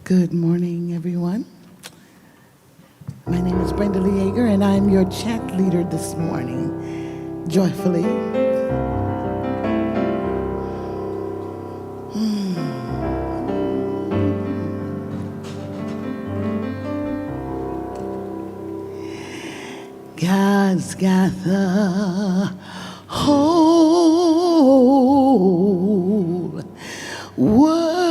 Good morning, everyone. My name is Brenda Leager, and I'm your chant leader this morning, joyfully. God's got the whole world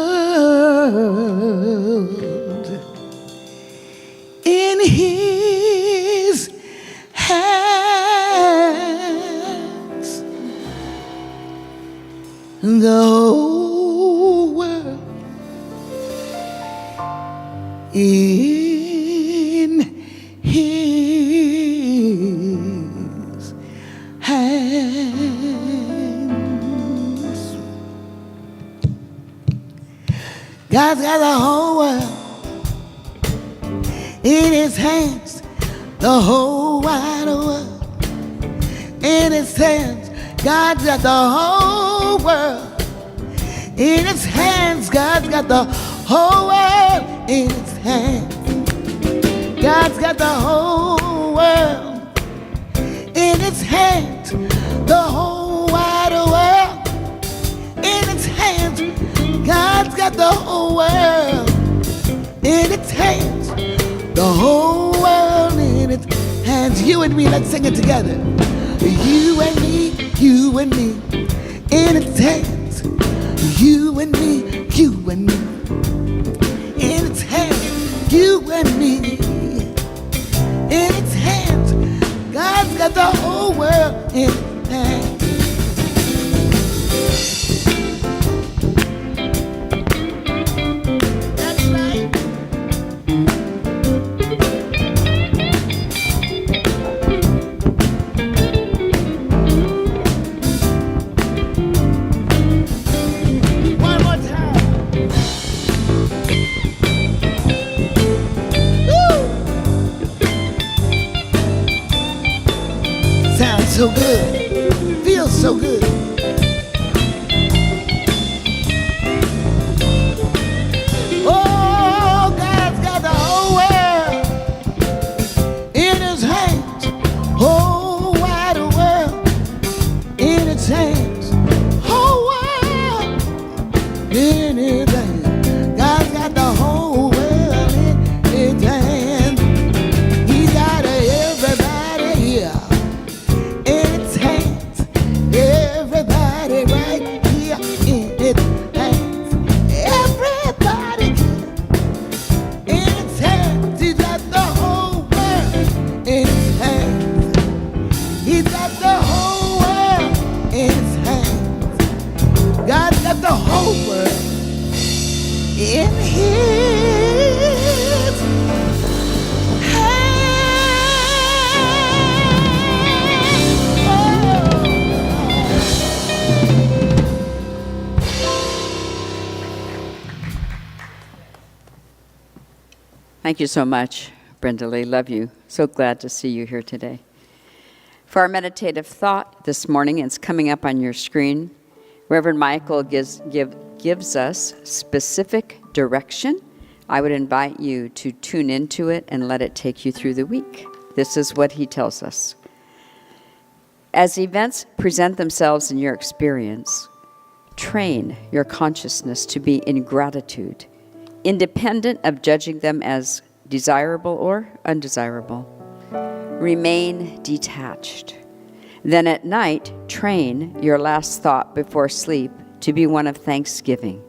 in his hands. The whole world in his hands. God's got the whole world in his hands, the whole wide world in his hands. God's got the whole world in his hands. God's got the whole world in his hands. God's got the whole world in his hands, the whole wide world in his hands. God's got the whole world in its hands, the whole world in its hands. You and me, let's sing it together. You and me in its hands. You and me in its hands. You and me in its hands. God's got the whole world in its hands. So good, feels so good. Oh, God's got the whole world in his hands, whole wide world in his hands, whole world in his hands. God's got the whole world in his hands. He got everybody here. The whole world in his Thank you so much, Brenda Lee. Love you. So glad to see you here today. For our meditative thought this morning, it's coming up on your screen. Reverend Michael gives us specific direction. I would invite you to tune into it and let it take you through the week. This is what he tells us. As events present themselves in your experience, train your consciousness to be in gratitude, independent of judging them as desirable or undesirable. Remain detached. Then at night, train your last thought before sleep to be one of thanksgiving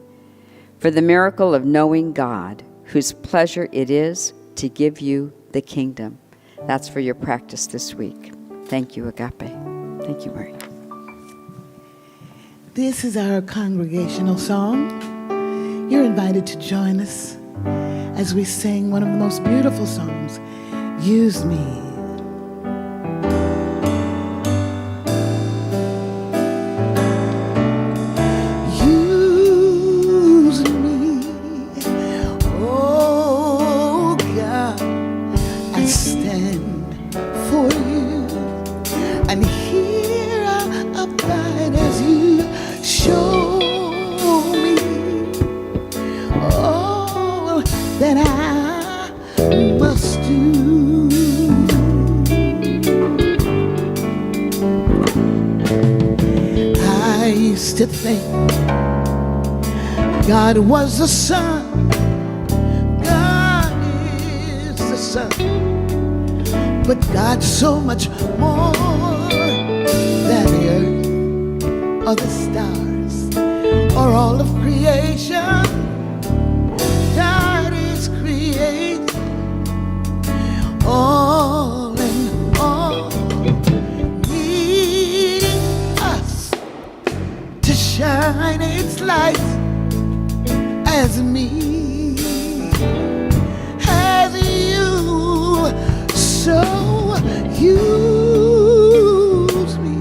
for the miracle of knowing God, whose pleasure it is to give you the kingdom. That's for your practice this week. Thank you, Agape. Thank you, Marie. This is our congregational song. You're invited to join us as we sing one of the most beautiful songs, Use Me. used to think God was the sun, God is the sun, but God's so much more than the earth or the stars or all of creation. God is creating all in all, needing us to shine its light as me, as you so use me.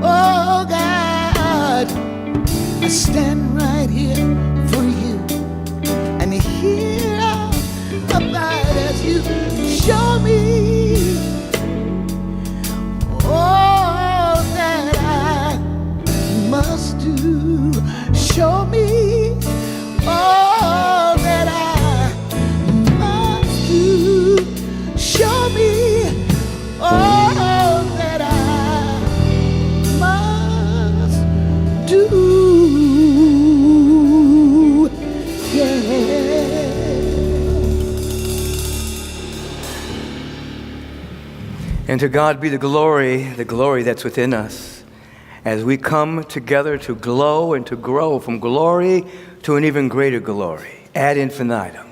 Oh God, I stand right here for you and hear about as you show me all that I must do. Show me all that I must do. Show me all that I must do. Yeah. And to God be the glory that's within us, as we come together to glow and to grow from glory to an even greater glory, ad infinitum,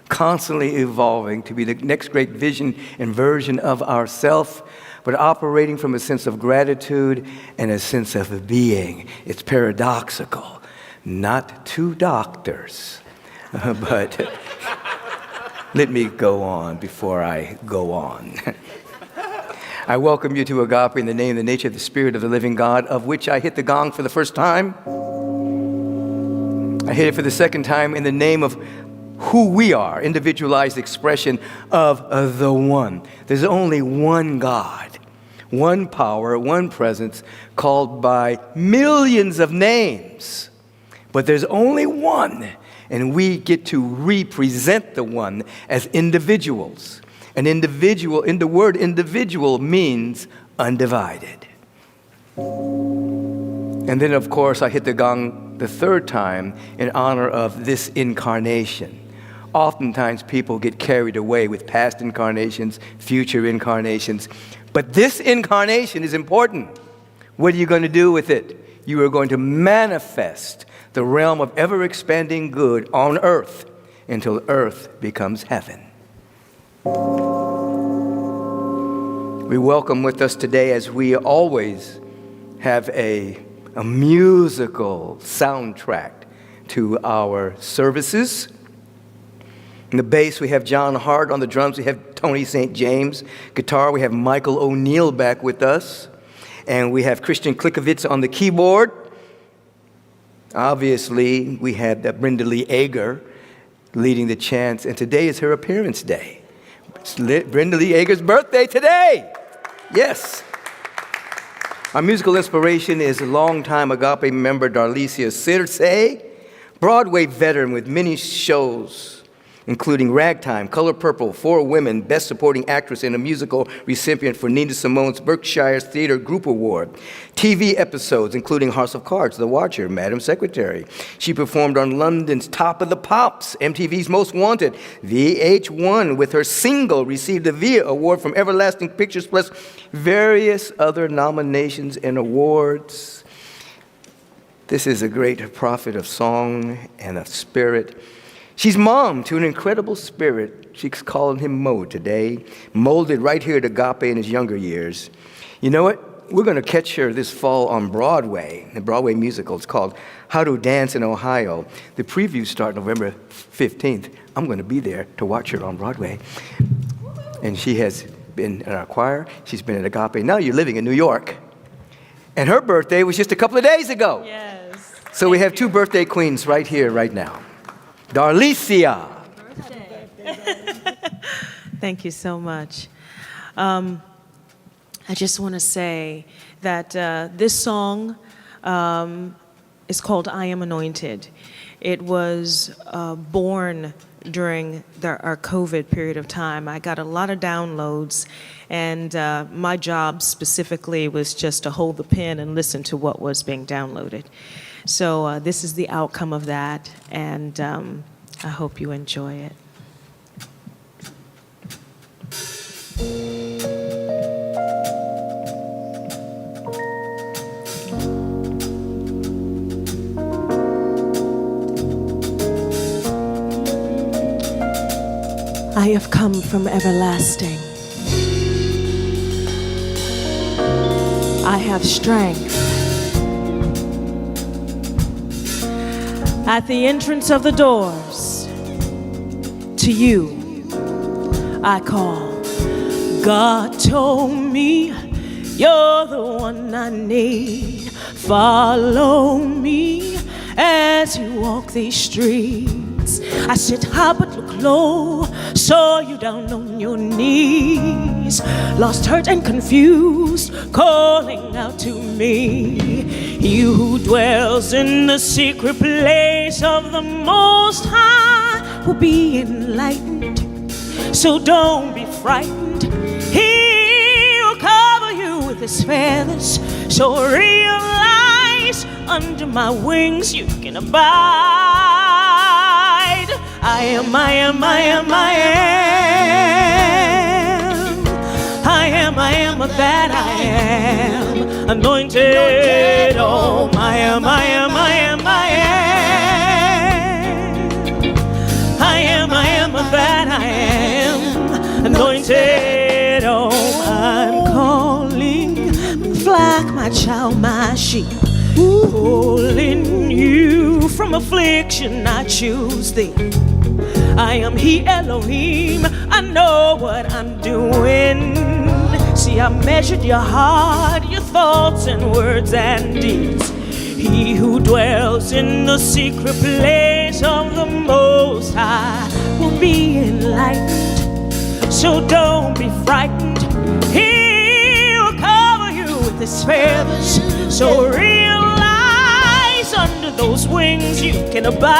constantly evolving to be the next great vision and version of ourself, but operating from a sense of gratitude and a sense of being. It's paradoxical. Not two doctors, but let me go on before I go on. I welcome you to Agape in the name, the nature, the Spirit of the living God, of which I hit the gong for the first time. I hit it for the second time in the name of who we are, individualized expression of the one. There's only one God, one power, one presence, called by millions of names. But there's only one, and we get to represent the one as individuals. An individual, in the word individual, means undivided. And then, of course, I hit the gong the third time in honor of this incarnation. Oftentimes, people get carried away with past incarnations, future incarnations. But this incarnation is important. What are you going to do with it? You are going to manifest the realm of ever-expanding good on earth until earth becomes heaven. We welcome with us today, as we always have a musical soundtrack to our services. In the bass, we have John Hart. On the drums, we have Tony St. James. Guitar, we have Michael O'Neill back with us. And we have Christian Klikowitz on the keyboard. Obviously, we had Brenda Lee Ager leading the chants. And today is her appearance day. It's Brenda Lee Ager's birthday today. Yes. Our musical inspiration is longtime Agape member Darlicia Circe, Broadway veteran with many shows, including Ragtime, Color Purple, Four Women, Best Supporting Actress in a Musical, recipient for Nina Simone's Berkshire's Theater Group Award. TV episodes, including House of Cards, The Watcher, Madam Secretary. She performed on London's Top of the Pops, MTV's Most Wanted. VH1, with her single, received a VIA Award from Everlasting Pictures, plus various other nominations and awards. This is a great prophet of song and of spirit. She's mom to an incredible spirit. She's calling him Mo today, molded right here at Agape in his younger years. You know what? We're going to catch her this fall on Broadway, the Broadway musical. It's called How to Dance in Ohio. The previews start November 15th. I'm going to be there to watch her on Broadway. And she has been in our choir. She's been at Agape. Now you're living in New York. And her birthday was just a couple of days ago. Yes. So we have two birthday queens right here, right now. Darlicia. Thank you so much. I just want to say that this song is called I Am Anointed. It was born during our COVID period of time. I got a lot of downloads, and my job specifically was just to hold the pen and listen to what was being downloaded. So this is the outcome of that, and I hope you enjoy it. I have come from everlasting. I have strength. At the entrance of the doors, to you I call. God told me you're the one I need. Follow me as you walk these streets. I sit high but look low, so you down on your knees, lost, hurt, and confused, calling out to me. He who dwells in the secret place of the Most High will be enlightened, so don't be frightened. He will cover you with his feathers, so realize under my wings you can abide. I am, I am, I am, I am. I am, I am that I am. Anointed, oh, I am, I am, I am, I am. I am, I am that I am. Anointed, oh, I'm calling. Flock, my child, my sheep. Pulling you from affliction, I choose thee. I am He, Elohim, I know what I'm doing. See, I measured your heart, your thoughts and words and deeds. He who dwells in the secret place of the Most High will be enlightened, so don't be frightened. He will cover you with his feathers, so realize under those wings you can abide.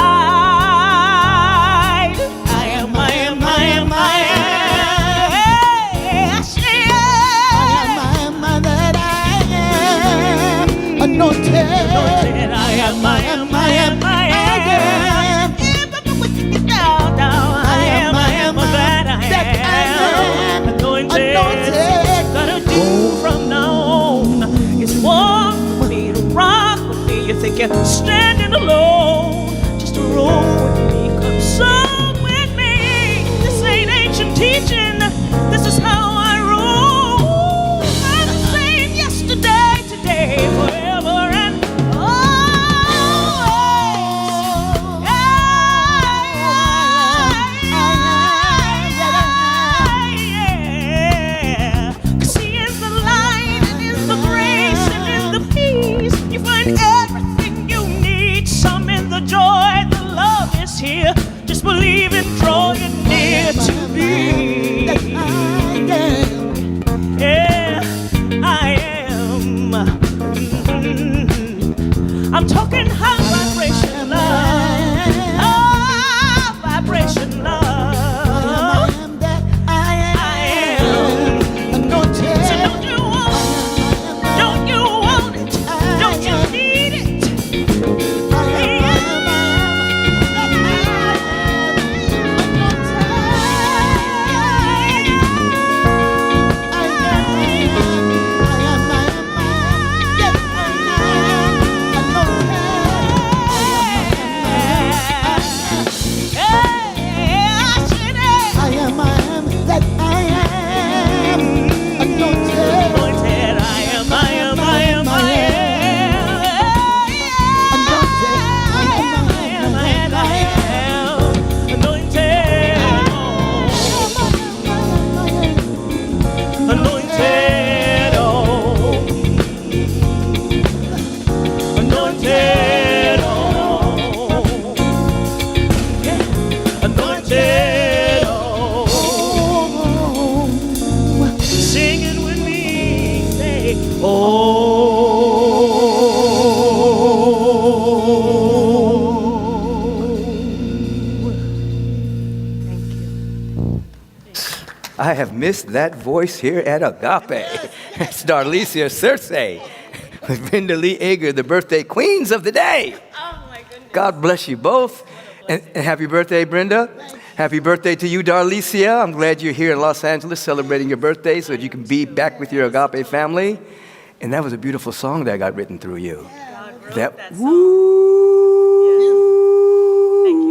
I am, I am, I am, I am. I say I am that I am. Anointed. Anointed. I am, I am, I am, I am. I am, I am that I am. Anointed. Gotta do from now on is walk with me, to rock with me. You think you're standing alone, just to roll with me, come song with me. This ain't ancient teaching, this is how I roll. I'm the same yesterday, today, forever and always. Yeah. 'Cause He is the light, and is the grace, and is the peace. You find everything you need, some in the joy, the love is here. Just believe and draw you near to me. Yeah, I am. I'm talking high vibration love. High vibration love. I am. So don't you want it? Don't you need it? I have missed that voice here at Agape. It's Darlicia Circe with Brenda Lee Ager, the birthday queens of the day. Oh, my goodness. God bless you both. And happy birthday, Brenda. Happy birthday to you, Darlicia. I'm glad you're here in Los Angeles celebrating your birthday so that you can be back with your Agape family. And that was a beautiful song that got written through you. God wrote That that song.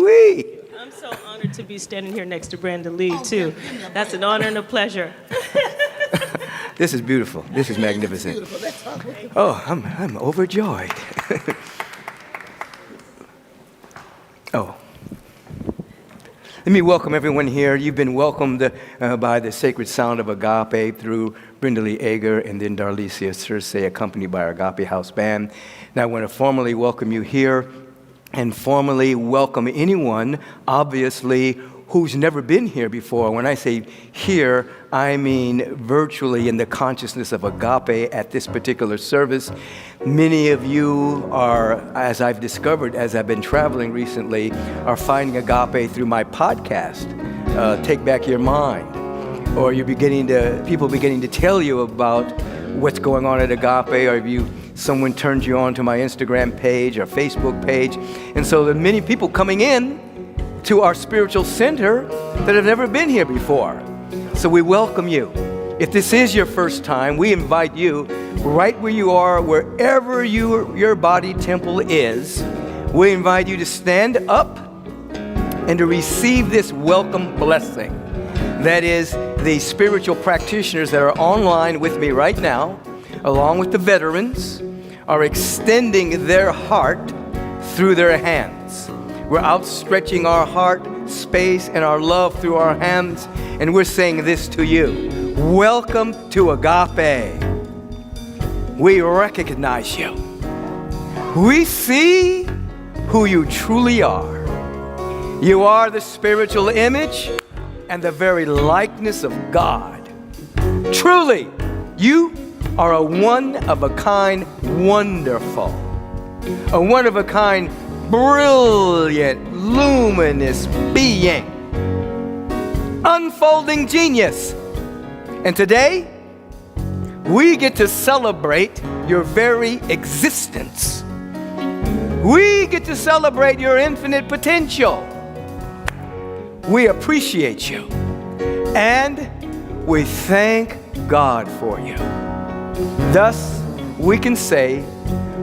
woo-wee. I'm so honored to be standing here next to Brenda Lee, too. That's an honor and a pleasure. This is beautiful. This is magnificent. Oh, I'm overjoyed. Oh. Let me welcome everyone here. You've been welcomed by the sacred sound of Agape through Brenda Lee Ager and then Darlicia Circe, accompanied by our Agape House Band. Now I want to formally welcome you here and formally welcome anyone, obviously, who's never been here before. When I say here, I mean virtually in the consciousness of Agape at this particular service. Many of you are, as I've discovered as I've been traveling recently, are finding Agape through my podcast, Take Back Your Mind. Or you're people beginning to tell you about what's going on at Agape, or someone turns you on to my Instagram page or Facebook page. And so there are many people coming in to our spiritual center that have never been here before. So we welcome you. If this is your first time, we invite you right where you are, wherever your body temple is. We invite you to stand up and to receive this welcome blessing. That is, the spiritual practitioners that are online with me right now, along with the veterans, are extending their heart through their hands. We're outstretching our heart space and our love through our hands, and we're saying this to you. Welcome to Agape. We recognize you. We see who you truly are. You are the spiritual image and the very likeness of God. Truly, you are a one-of-a-kind, wonderful, a one-of-a-kind, brilliant, luminous being, unfolding genius. And today, we get to celebrate your very existence. We get to celebrate your infinite potential. We appreciate you, and we thank God for you. Thus, we can say,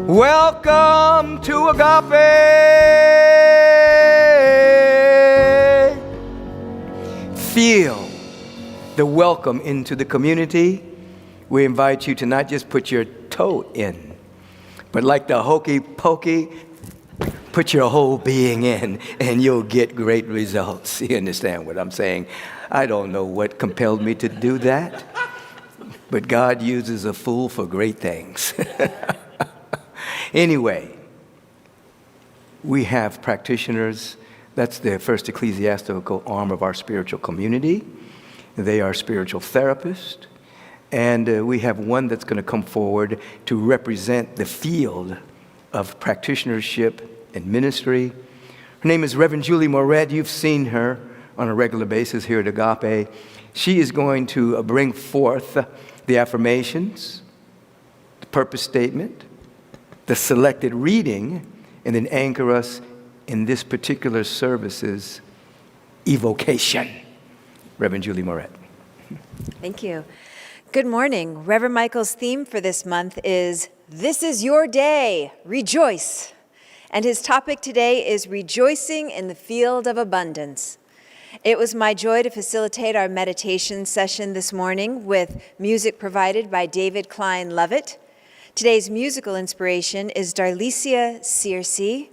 welcome to Agape. Feel the welcome into the community. We invite you to not just put your toe in, but like the hokey pokey, put your whole being in, and you'll get great results. You understand what I'm saying? I don't know what compelled me to do that, but God uses a fool for great things. Anyway, we have practitioners. That's the first ecclesiastical arm of our spiritual community. They are spiritual therapists. And we have one that's going to come forward to represent the field of practitionership and ministry. Her name is Reverend Julie Moret. You've seen her on a regular basis here at Agape. She is going to bring forth the affirmations, the purpose statement, the selected reading, and then anchor us in this particular service's evocation. Reverend Julie Moret. Thank you. Good morning. Reverend Michael's theme for this month is, "This is your day, rejoice." And his topic today is rejoicing in the field of abundance. It was my joy to facilitate our meditation session this morning with music provided by David Klein Lovett. Today's musical inspiration is Darlicia Circe.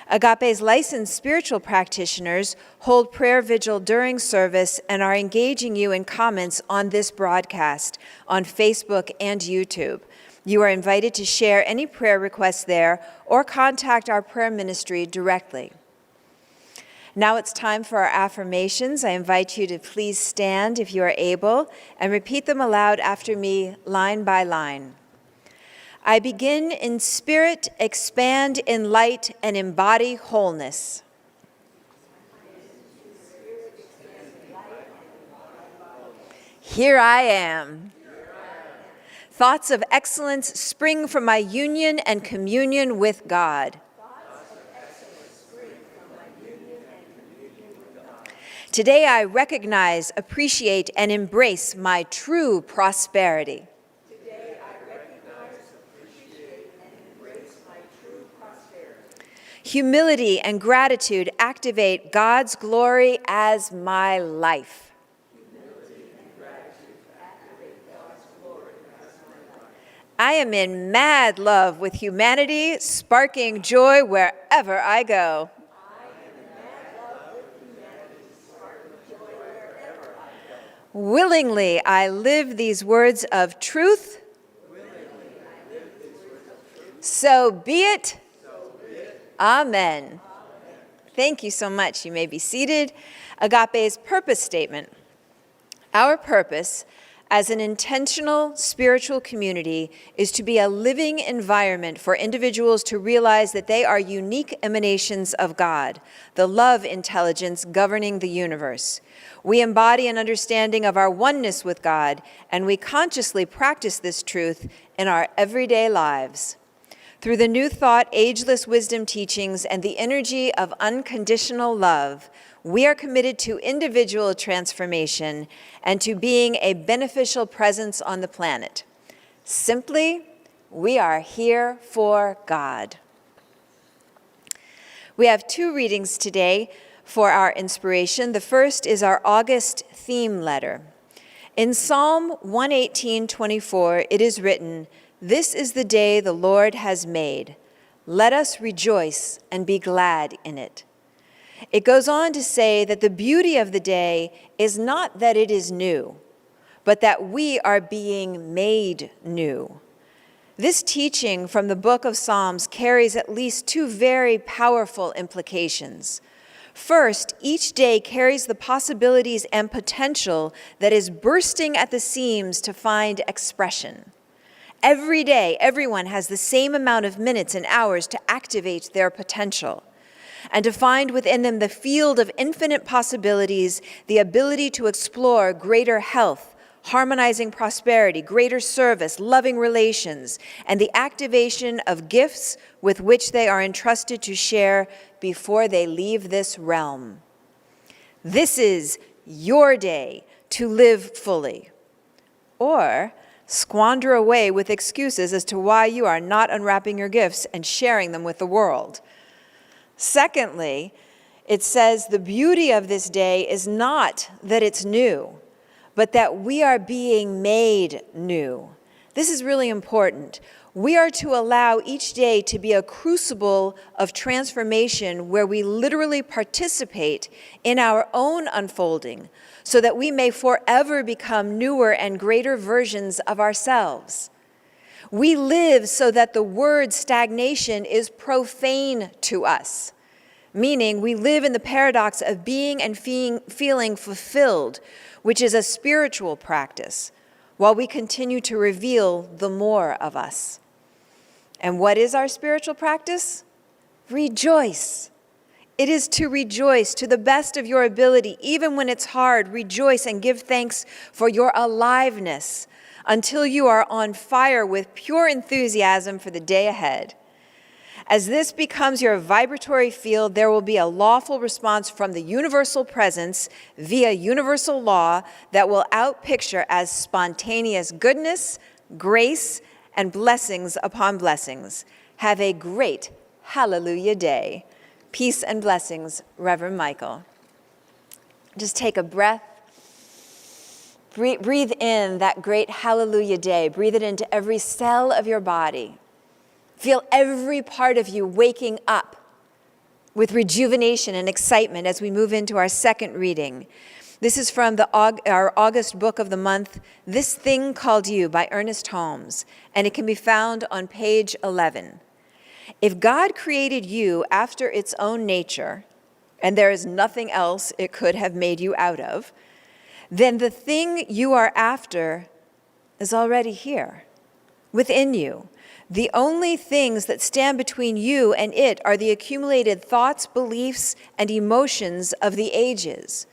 Agape's licensed spiritual practitioners hold prayer vigil during service and are engaging you in comments on this broadcast on Facebook and YouTube. You are invited to share any prayer requests there or contact our prayer ministry directly. Now it's time for our affirmations. I invite you to please stand if you are able and repeat them aloud after me, line by line. I begin in spirit, expand in light, and embody wholeness. Here I am. Thoughts of excellence spring from my union and communion with God. Today I recognize, appreciate, and embrace my true prosperity. Humility and gratitude activate God's glory as my life. I am in mad love with humanity, sparking joy wherever I go. Willingly I live these words of truth. So be it. Amen. Thank you so much. You may be seated. Agape's purpose statement. Our purpose as an intentional spiritual community is to be a living environment for individuals to realize that they are unique emanations of God, the love intelligence governing the universe. We embody an understanding of our oneness with God, and we consciously practice this truth in our everyday lives. Through the New Thought, Ageless Wisdom teachings, and the energy of unconditional love, we are committed to individual transformation and to being a beneficial presence on the planet. Simply, we are here for God. We have 2 readings today for our inspiration. The first is our August theme letter. In Psalm 118:24, it is written, "This is the day the Lord has made. Let us rejoice and be glad in it." It goes on to say that the beauty of the day is not that it is new, but that we are being made new. This teaching from the book of Psalms carries at least 2 very powerful implications. First, each day carries the possibilities and potential that is bursting at the seams to find expression. Every day, everyone has the same amount of minutes and hours to activate their potential and to find within them the field of infinite possibilities, the ability to explore greater health, harmonizing prosperity, greater service, loving relations, and the activation of gifts with which they are entrusted to share before they leave this realm. This is your day to live fully, or squander away with excuses as to why you are not unwrapping your gifts and sharing them with the world. Secondly, it says the beauty of this day is not that it's new, but that we are being made new. This is really important. We are to allow each day to be a crucible of transformation where we literally participate in our own unfolding so that we may forever become newer and greater versions of ourselves. We live so that the word stagnation is profane to us, meaning we live in the paradox of being and feeling fulfilled, which is a spiritual practice, while we continue to reveal the more of us. And what is our spiritual practice? Rejoice. It is to rejoice to the best of your ability, even when it's hard. Rejoice and give thanks for your aliveness until you are on fire with pure enthusiasm for the day ahead. As this becomes your vibratory field, there will be a lawful response from the universal presence via universal law that will outpicture as spontaneous goodness, grace, and blessings upon blessings. Have a great hallelujah day. Peace and blessings, Reverend Michael. Just take a breath. Breathe in that great hallelujah day. Breathe it into every cell of your body. Feel every part of you waking up with rejuvenation and excitement as we move into our second reading. This is from our August book of the month, This Thing Called You by Ernest Holmes, and it can be found on page 11. If God created you after its own nature, and there is nothing else it could have made you out of, then the thing you are after is already here, within you. The only things that stand between you and it are the accumulated thoughts, beliefs, and emotions of the ages.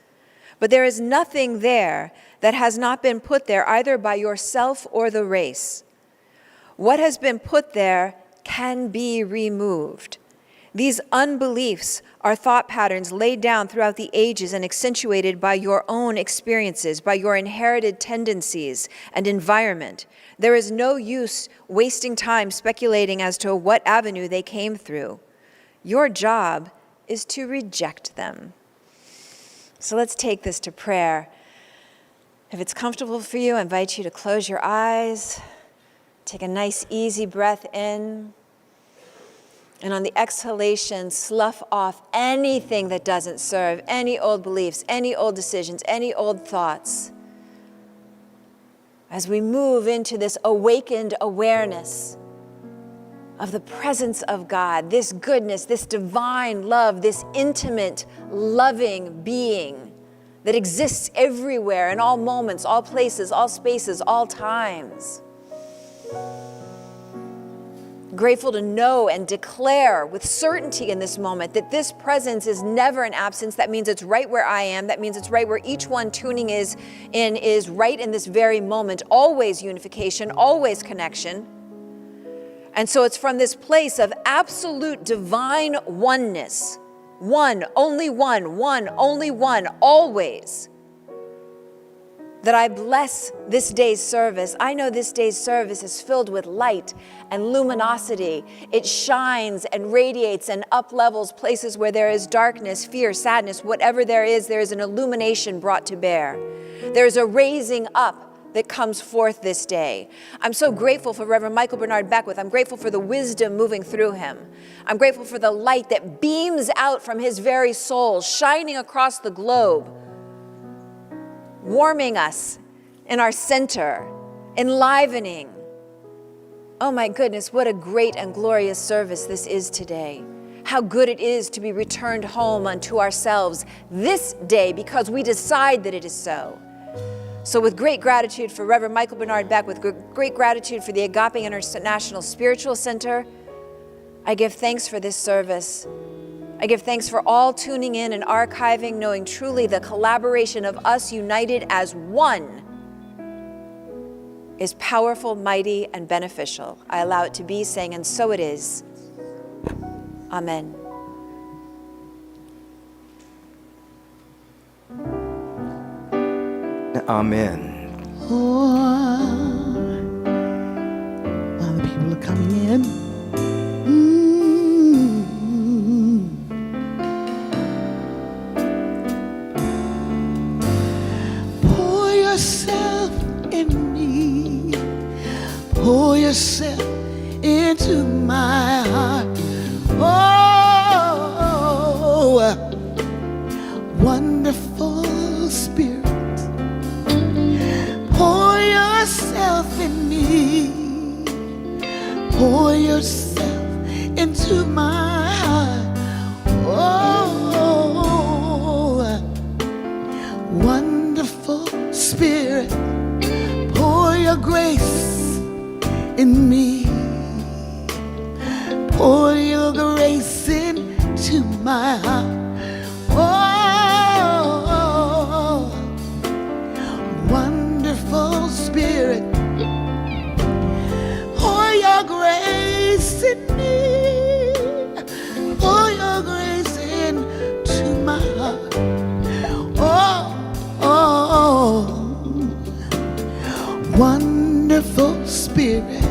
But there is nothing there that has not been put there either by yourself or the race. What has been put there can be removed. These unbeliefs are thought patterns laid down throughout the ages and accentuated by your own experiences, by your inherited tendencies and environment. There is no use wasting time speculating as to what avenue they came through. Your job is to reject them. So let's take this to prayer. If it's comfortable for you, I invite you to close your eyes, take a nice easy breath in, and on the exhalation, slough off anything that doesn't serve, any old beliefs, any old decisions, any old thoughts. As we move into this awakened awareness of the presence of God, this goodness, this divine love, this intimate, loving being that exists everywhere, in all moments, all places, all spaces, all times. Grateful to know and declare with certainty in this moment that this presence is never an absence. That means it's right where I am. That means it's right where each one tuning is right in this very moment. Always unification, always connection. And so it's from this place of absolute divine oneness. One, only one, always. That I bless this day's service. I know this day's service is filled with light and luminosity. It shines and radiates and up-levels places where there is darkness, fear, sadness, whatever there is an illumination brought to bear. There's a raising up that comes forth this day. I'm so grateful for Reverend Michael Bernard Beckwith. I'm grateful for the wisdom moving through him. I'm grateful for the light that beams out from his very soul, shining across the globe, warming us in our center, enlivening. Oh my goodness, what a great and glorious service this is today. How good it is to be returned home unto ourselves this day because we decide that it is so. So with great gratitude for Reverend Michael Bernard Beckwith, with great gratitude for the Agape International Spiritual Center, I give thanks for this service. I give thanks for all tuning in and archiving, knowing truly the collaboration of us united as one is powerful, mighty, and beneficial. I allow it to be, saying, and so it is. Amen. Amen. Oh, while the people are coming in. Pour yourself in me. Pour yourself into my heart. Oh, wonderful Spirit. Pour yourself in me. Pour yourself into my heart. Oh, wonderful Spirit. Pour your grace in me. Pour your grace into my heart. Oh, wonderful Spirit, pour your grace in me, pour your grace into my heart. Oh, wonderful Spirit,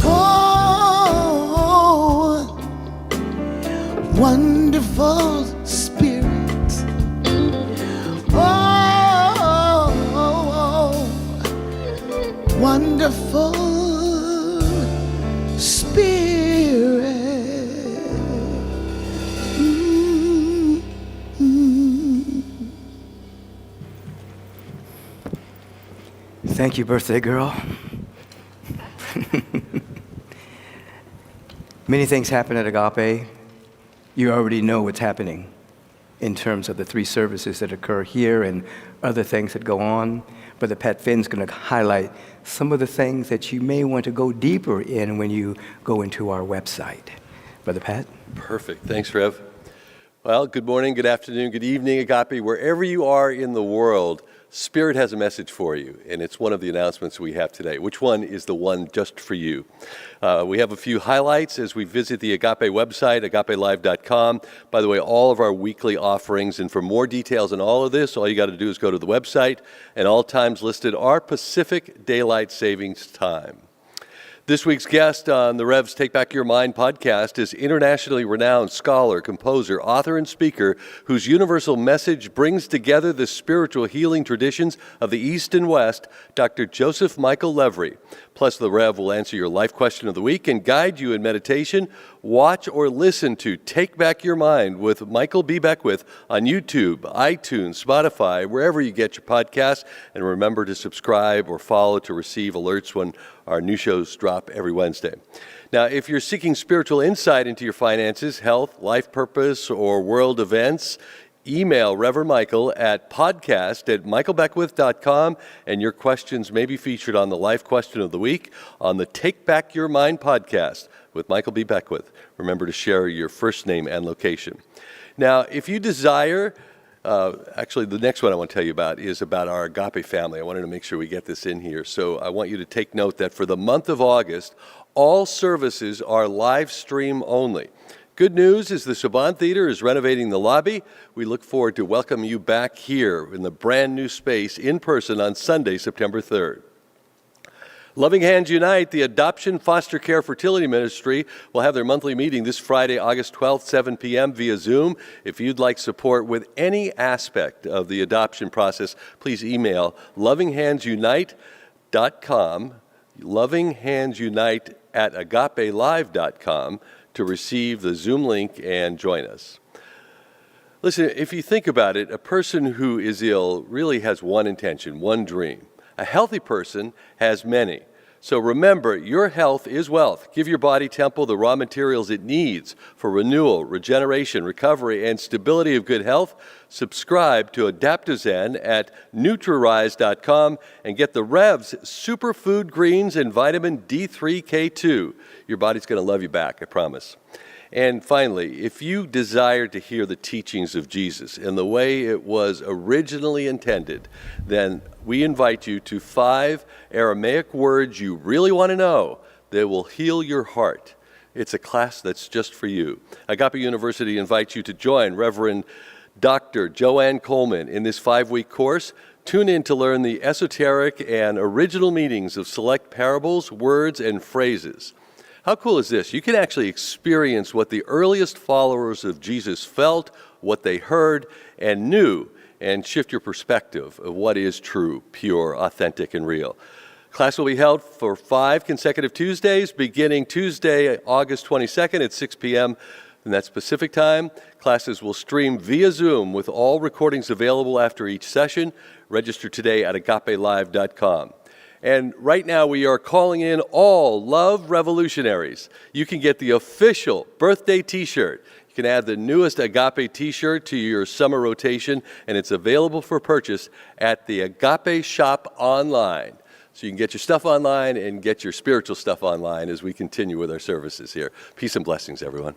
oh, wonderful Spirit. Wonderful Spirit. Thank you, birthday girl. Many things happen at Agape. You already know what's happening in terms of the 3 services that occur here and other things that go on. Brother Pat Finn's going to highlight some of the things that you may want to go deeper in when you go into our website. Brother Pat? Perfect. Thanks, Rev. Well, good morning, good afternoon, good evening, Agape. Wherever you are in the world, Spirit has a message for you, and it's one of the announcements we have today. Which one is the one just for you? We have a few highlights as we visit the Agape website, agapelive.com. By the way, all of our weekly offerings, and for more details on all of this, all you got to do is go to the website, and all times listed are Pacific Daylight Savings Time. This week's guest on the Rev's Take Back Your Mind podcast is internationally renowned scholar, composer, author, and speaker whose universal message brings together the spiritual healing traditions of the East and West, Dr. Joseph Michael Levry. Plus, the Rev will answer your life question of the week and guide you in meditation. Watch or listen to Take Back Your Mind with Michael B. Beckwith on YouTube, iTunes, Spotify, wherever you get your podcasts. And remember to subscribe or follow to receive alerts when our new shows drop every Wednesday. Now, if you're seeking spiritual insight into your finances, health, life purpose, or world events, email Reverend Michael at podcast@michaelbeckwith.com, and your questions may be featured on the Life Question of the Week on the Take Back Your Mind podcast with Michael B. Beckwith. Remember to share your first name and location. Now, if you desire, actually the next one I want to tell you about is about our Agape family. I wanted to make sure we get this in here. So I want you to take note that for the month of August, all services are live stream only. Good news is the Saban Theater is renovating the lobby. We look forward to welcoming you back here in the brand new space in person on Sunday, September 3rd. Loving Hands Unite, the Adoption Foster Care Fertility Ministry, will have their monthly meeting this Friday, August 12th, 7 p.m. via Zoom. If you'd like support with any aspect of the adoption process, please email lovinghandsunite.com, lovinghandsunite@agapelive.com, to receive the Zoom link and join us. Listen, if you think about it, a person who is ill really has one intention, one dream. A healthy person has many. So remember, your health is wealth. Give your body temple the raw materials it needs for renewal, regeneration, recovery, and stability of good health. Subscribe to Adaptozen at Nutririse.com and get the Rev's Superfood Greens and Vitamin D3K2. Your body's going to love you back, I promise. And finally, if you desire to hear the teachings of Jesus in the way it was originally intended, then we invite you to 5 Aramaic words you really want to know that will heal your heart. It's a class that's just for you. Agape University invites you to join Reverend Dr. Joanne Coleman in this 5-week course. Tune in to learn the esoteric and original meanings of select parables, words, and phrases. How cool is this? You can actually experience what the earliest followers of Jesus felt, what they heard and knew, and shift your perspective of what is true, pure, authentic, and real. Class will be held for 5 consecutive Tuesdays, beginning Tuesday, August 22nd at 6 p.m., and that's Pacific time. Classes will stream via Zoom with all recordings available after each session. Register today at agapelive.com. And right now we are calling in all Love Revolutionaries. You can get the official birthday t-shirt. You can add the newest Agape t-shirt to your summer rotation, and it's available for purchase at the Agape shop online. So you can get your stuff online and get your spiritual stuff online as we continue with our services here. Peace and blessings, everyone.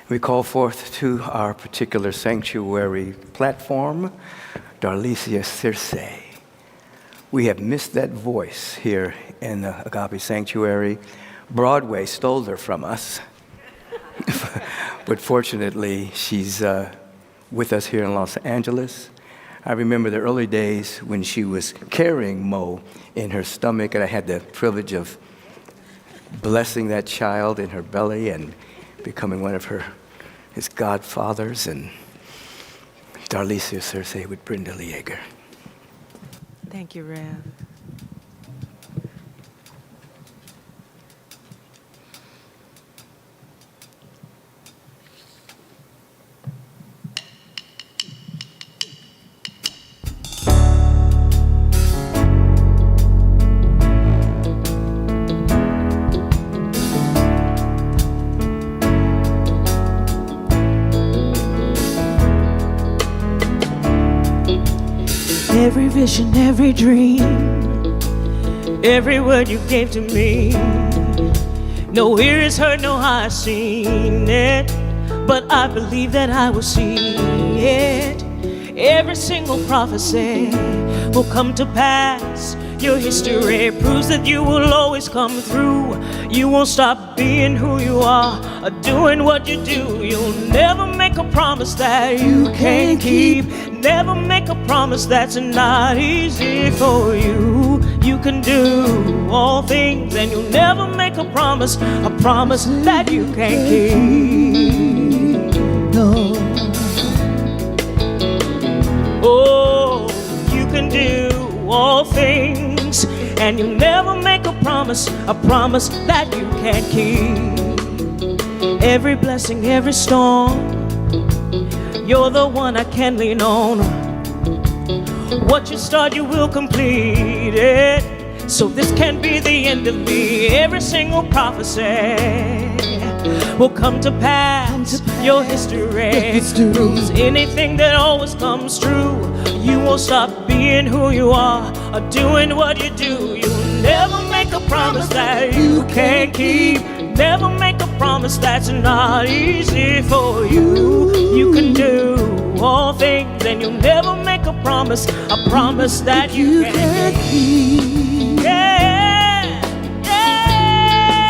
We call forth to our particular sanctuary platform, Darlicia Circe. We have missed that voice here in the Agape Sanctuary. Broadway stole her from us. But fortunately, she's with us here in Los Angeles. I remember the early days when she was carrying Mo in her stomach, and I had the privilege of blessing that child in her belly and becoming one of his godfathers, and Darlicia Circe with Brenda Lieger. Thank you, Rev. Every vision, every dream, every word you gave to me, No ear has heard, no eye has seen it, but I believe that I will see it. Every single prophecy will come to pass. Your history proves that you will always come through. You won't stop being who you are or doing what you do. You'll never make a promise that you can't keep. Never make a promise that's not easy for you. You can do all things, and you'll never make a promise that you can't keep. No. Oh, you can do all things, and you'll never make a promise that you can't keep. Every blessing, every storm, you're the one I can lean on. What you start, you will complete it. So this can't be the end of me. Every single prophecy will come to pass. Your history proves anything that always comes true. You won't stop being who you are or doing what you do. You'll never make a promise that you can't keep. Never make a promise that's not easy for you. You can do all things, and you'll never make a promise that you can't keep. Yeah, yeah,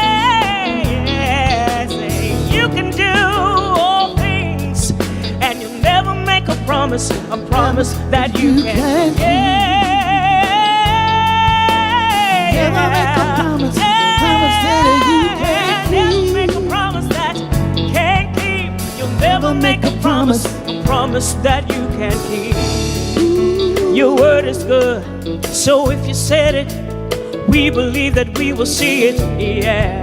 say you can do all things, and you'll never make a promise that you can't. Never make a promise that you can't keep. Never make a promise that you can't keep. You'll never make a promise that you can't keep. Your word is good, so if you said it, we believe that we will see it. Yeah,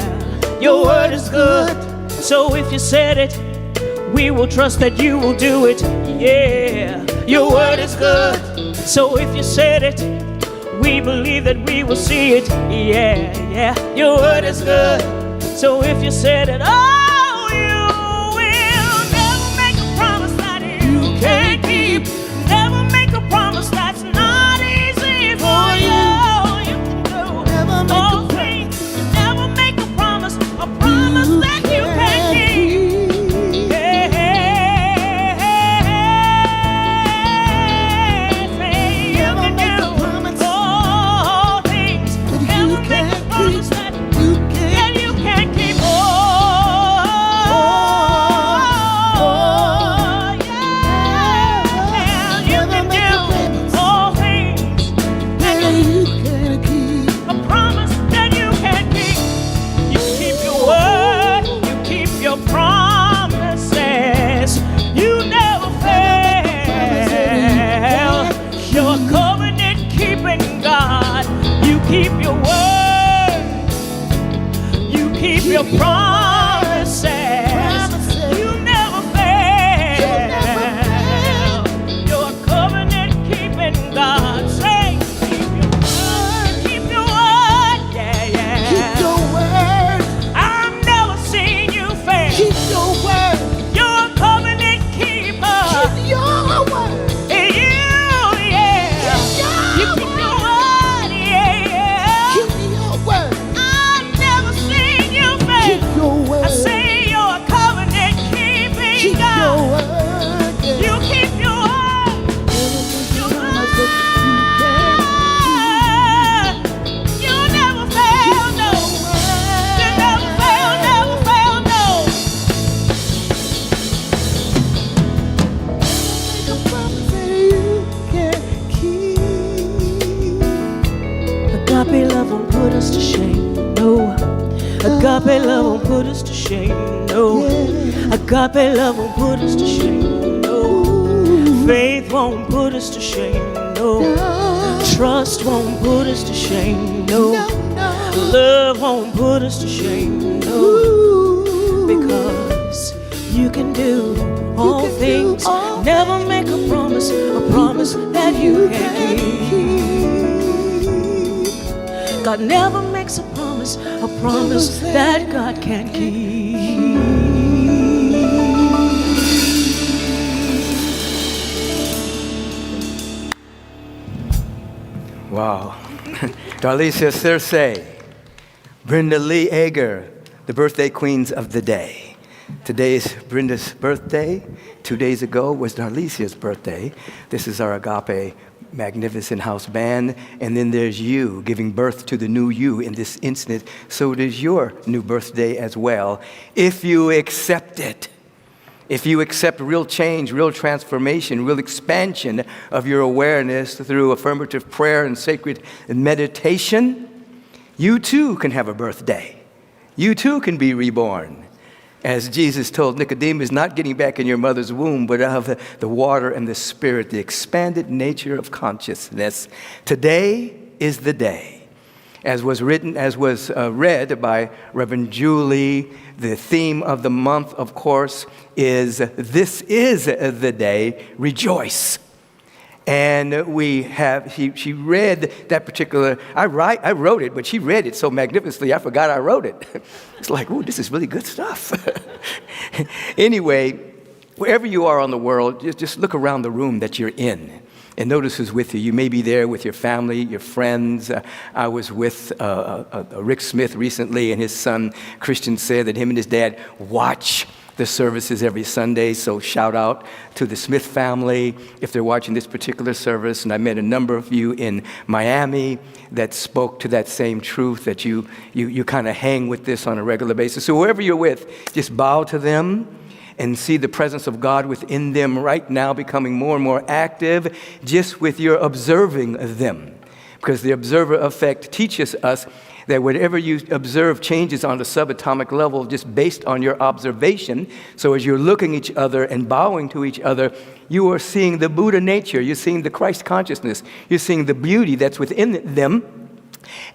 your word is good, so if you said it, we will trust that you will do it. Yeah, your word is good, so if you said it, we believe that we will see it. Yeah, yeah, your word is good, so if you said it, oh, you will never make a promise that you can't keep. Never make a promise that's not easy for you. You can do all things. Never make a promise that you can't keep. Keep your word, you keep your promises, you never fail. You're a covenant keeping God. Say, keep your word, yeah, yeah. Keep your word. I've never seen you fail. Keep your word. You're a covenant keeper. Keep your word. I say you're a covenant keeping God. You keep your word. Your word. You never fail, no. You never fail, no. Make a promise that you can't keep. Agape love won't put us to shame, no. Agape love won't put us to shame, no. Agape love won't put us to shame, no. Faith won't put us to shame, no. Trust won't put us to shame, no. Love won't put us to shame, no. Because you can do all things. Never make a promise that you can't keep. God never makes a promise that God can't keep. Wow. Darlicia Circe, Brenda Lee Ager, the birthday queens of the day. Today is Brenda's birthday. 2 days ago was Darlicia's birthday. This is our Agape magnificent house band. And then there's you giving birth to the new you in this instant. So it is your new birthday as well, if you accept it. If you accept real change, real transformation, real expansion of your awareness through affirmative prayer and sacred meditation, you too can have a birthday. You too can be reborn. As Jesus told Nicodemus, not getting back in your mother's womb, but of the water and the spirit, the expanded nature of consciousness. Today is the day. As was read by Reverend Julie, the theme of the month, of course, is this is the day, rejoice. And she read that particular, I wrote it, but she read it so magnificently, I forgot I wrote it. It's like, ooh, this is really good stuff. Anyway, wherever you are on the world, just look around the room that you're in and notice who's with you. You may be there with your family, your friends. I was with Rick Smith recently, and his son, Christian, said that him and his dad watch the services every Sunday, so shout out to the Smith family if they're watching this particular service. And I met a number of you in Miami that spoke to that same truth, that you kind of hang with this on a regular basis. So whoever you're with, just bow to them and see the presence of God within them right now becoming more and more active just with your observing them. Because the observer effect teaches us that whatever you observe changes on the subatomic level just based on your observation. So as you're looking at each other and bowing to each other, you are seeing the Buddha nature, you're seeing the Christ consciousness, you're seeing the beauty that's within them.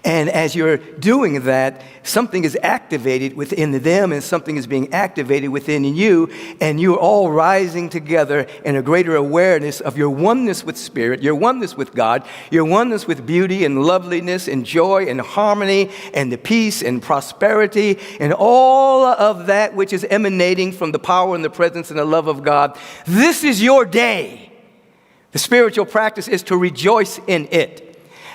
And as you're doing that, something is activated within them and something is being activated within you, and you're all rising together in a greater awareness of your oneness with Spirit, your oneness with God, your oneness with beauty and loveliness and joy and harmony and the peace and prosperity and all of that which is emanating from the power and the presence and the love of God. This is your day. The spiritual practice is to rejoice in it.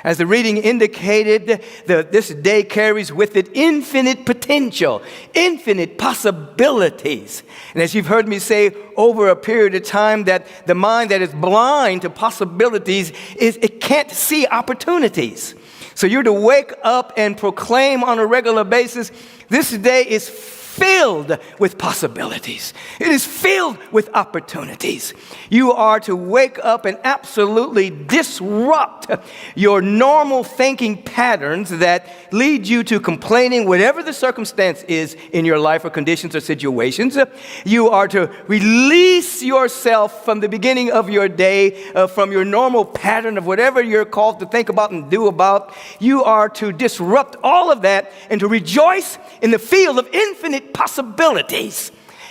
As the reading indicated, this day carries with it infinite potential, infinite possibilities. And as you've heard me say over a period of time, that the mind that is blind to possibilities, it can't see opportunities. So you're to wake up and proclaim on a regular basis, this day is filled with possibilities. It is filled with opportunities. You are to wake up and absolutely disrupt your normal thinking patterns that lead you to complaining, whatever the circumstance is in your life or conditions or situations. You are to release yourself from the beginning of your day, from your normal pattern of whatever you're called to think about and do about. You are to disrupt all of that and to rejoice in the field of infinite possibilities.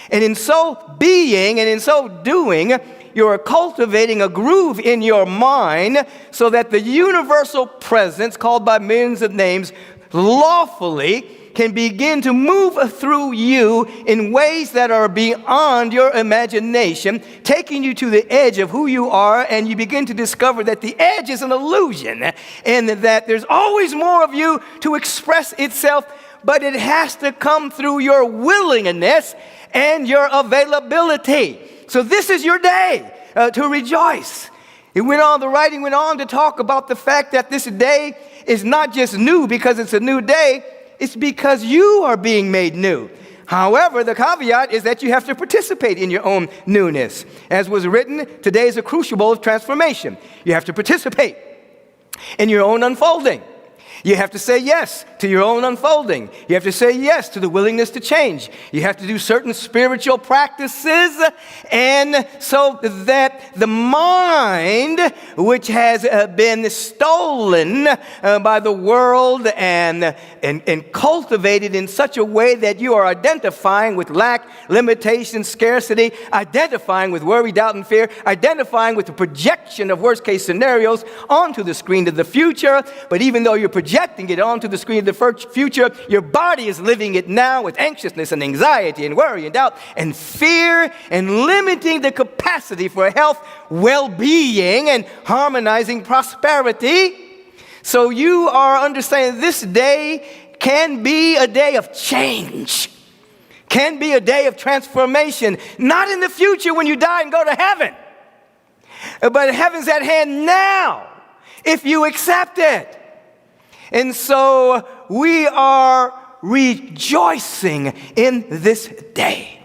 And in so being and in so doing, you're cultivating a groove in your mind so that the universal presence, called by millions of names, lawfully can begin to move through you in ways that are beyond your imagination, taking you to the edge of who you are, and you begin to discover that the edge is an illusion and that there's always more of you to express itself, but it has to come through your willingness and your availability. So this is your day to rejoice. The writing went on to talk about the fact that this day is not just new because it's a new day, it's because you are being made new. However, the caveat is that you have to participate in your own newness. As was written, today is a crucible of transformation. You have to participate in your own unfolding. You have to say yes to your own unfolding. You have to say yes to the willingness to change. You have to do certain spiritual practices, and so that the mind, which has been stolen by the world and cultivated in such a way that you are identifying with lack, limitation, scarcity, identifying with worry, doubt, and fear, identifying with the projection of worst-case scenarios onto the screen of the future. But even though you're projecting it onto the screen of the future, your body is living it now with anxiousness and anxiety and worry and doubt and fear, and limiting the capacity for health, well-being, and harmonizing prosperity. So you are understanding this day can be a day of change, can be a day of transformation, not in the future when you die and go to heaven, but heaven's at hand now if you accept it. And so we are rejoicing in this day.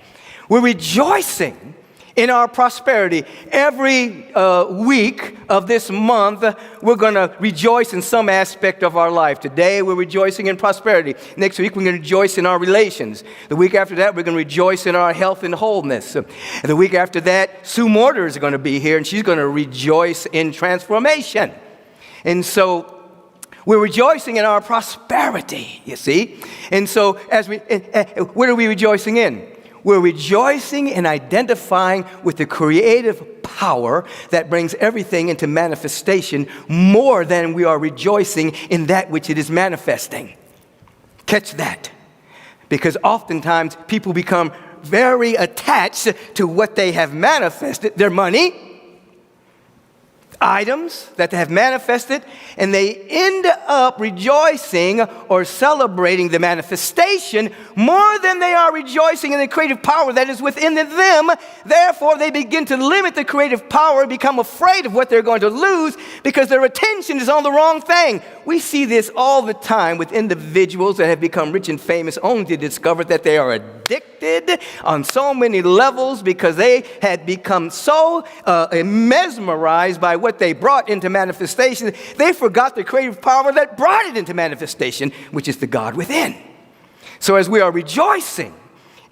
We're rejoicing in our prosperity. Every week of this month, we're going to rejoice in some aspect of our life. Today, we're rejoicing in prosperity. Next week, we're going to rejoice in our relations. The week after that, we're going to rejoice in our health and wholeness. And the week after that, Sue Mortar is going to be here, and she's going to rejoice in transformation. And so we're rejoicing in our prosperity, you see. And so what are we rejoicing in? We're rejoicing in identifying with the creative power that brings everything into manifestation more than we are rejoicing in that which it is manifesting. Catch that. Because oftentimes people become very attached to what they have manifested, their money, items that have manifested, and they end up rejoicing or celebrating the manifestation more than they are rejoicing in the creative power that is within them. Therefore, they begin to limit the creative power, become afraid of what they're going to lose because their attention is on the wrong thing. We see this all the time with individuals that have become rich and famous only to discover that they are addicted on so many levels because they had become so mesmerized by what they brought into manifestation. They forgot the creative power that brought it into manifestation, which is the God within. So as we are rejoicing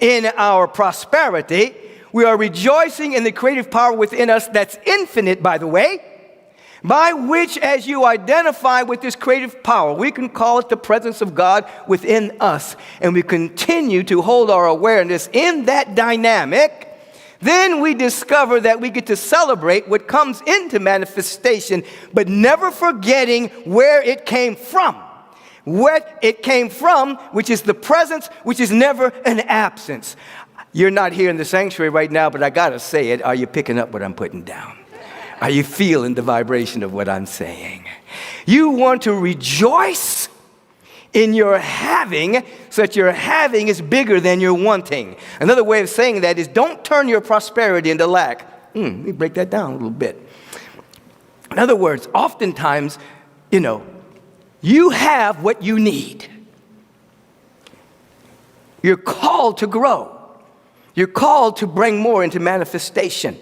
in our prosperity, we are rejoicing in the creative power within us that's infinite, by the way, by which as you identify with this creative power, we can call it the presence of God within us, and we continue to hold our awareness in that dynamic. Then we discover that we get to celebrate what comes into manifestation, but never forgetting where it came from. What it came from, which is the presence, which is never an absence. You're not here in the sanctuary right now, but I gotta say it. Are you picking up what I'm putting down? Are you feeling the vibration of what I'm saying? You want to rejoice in your having, so that your having is bigger than your wanting. Another way of saying that is don't turn your prosperity into lack. Let me break that down a little bit. In other words, oftentimes, you have what you need. You're called to grow. You're called to bring more into manifestation.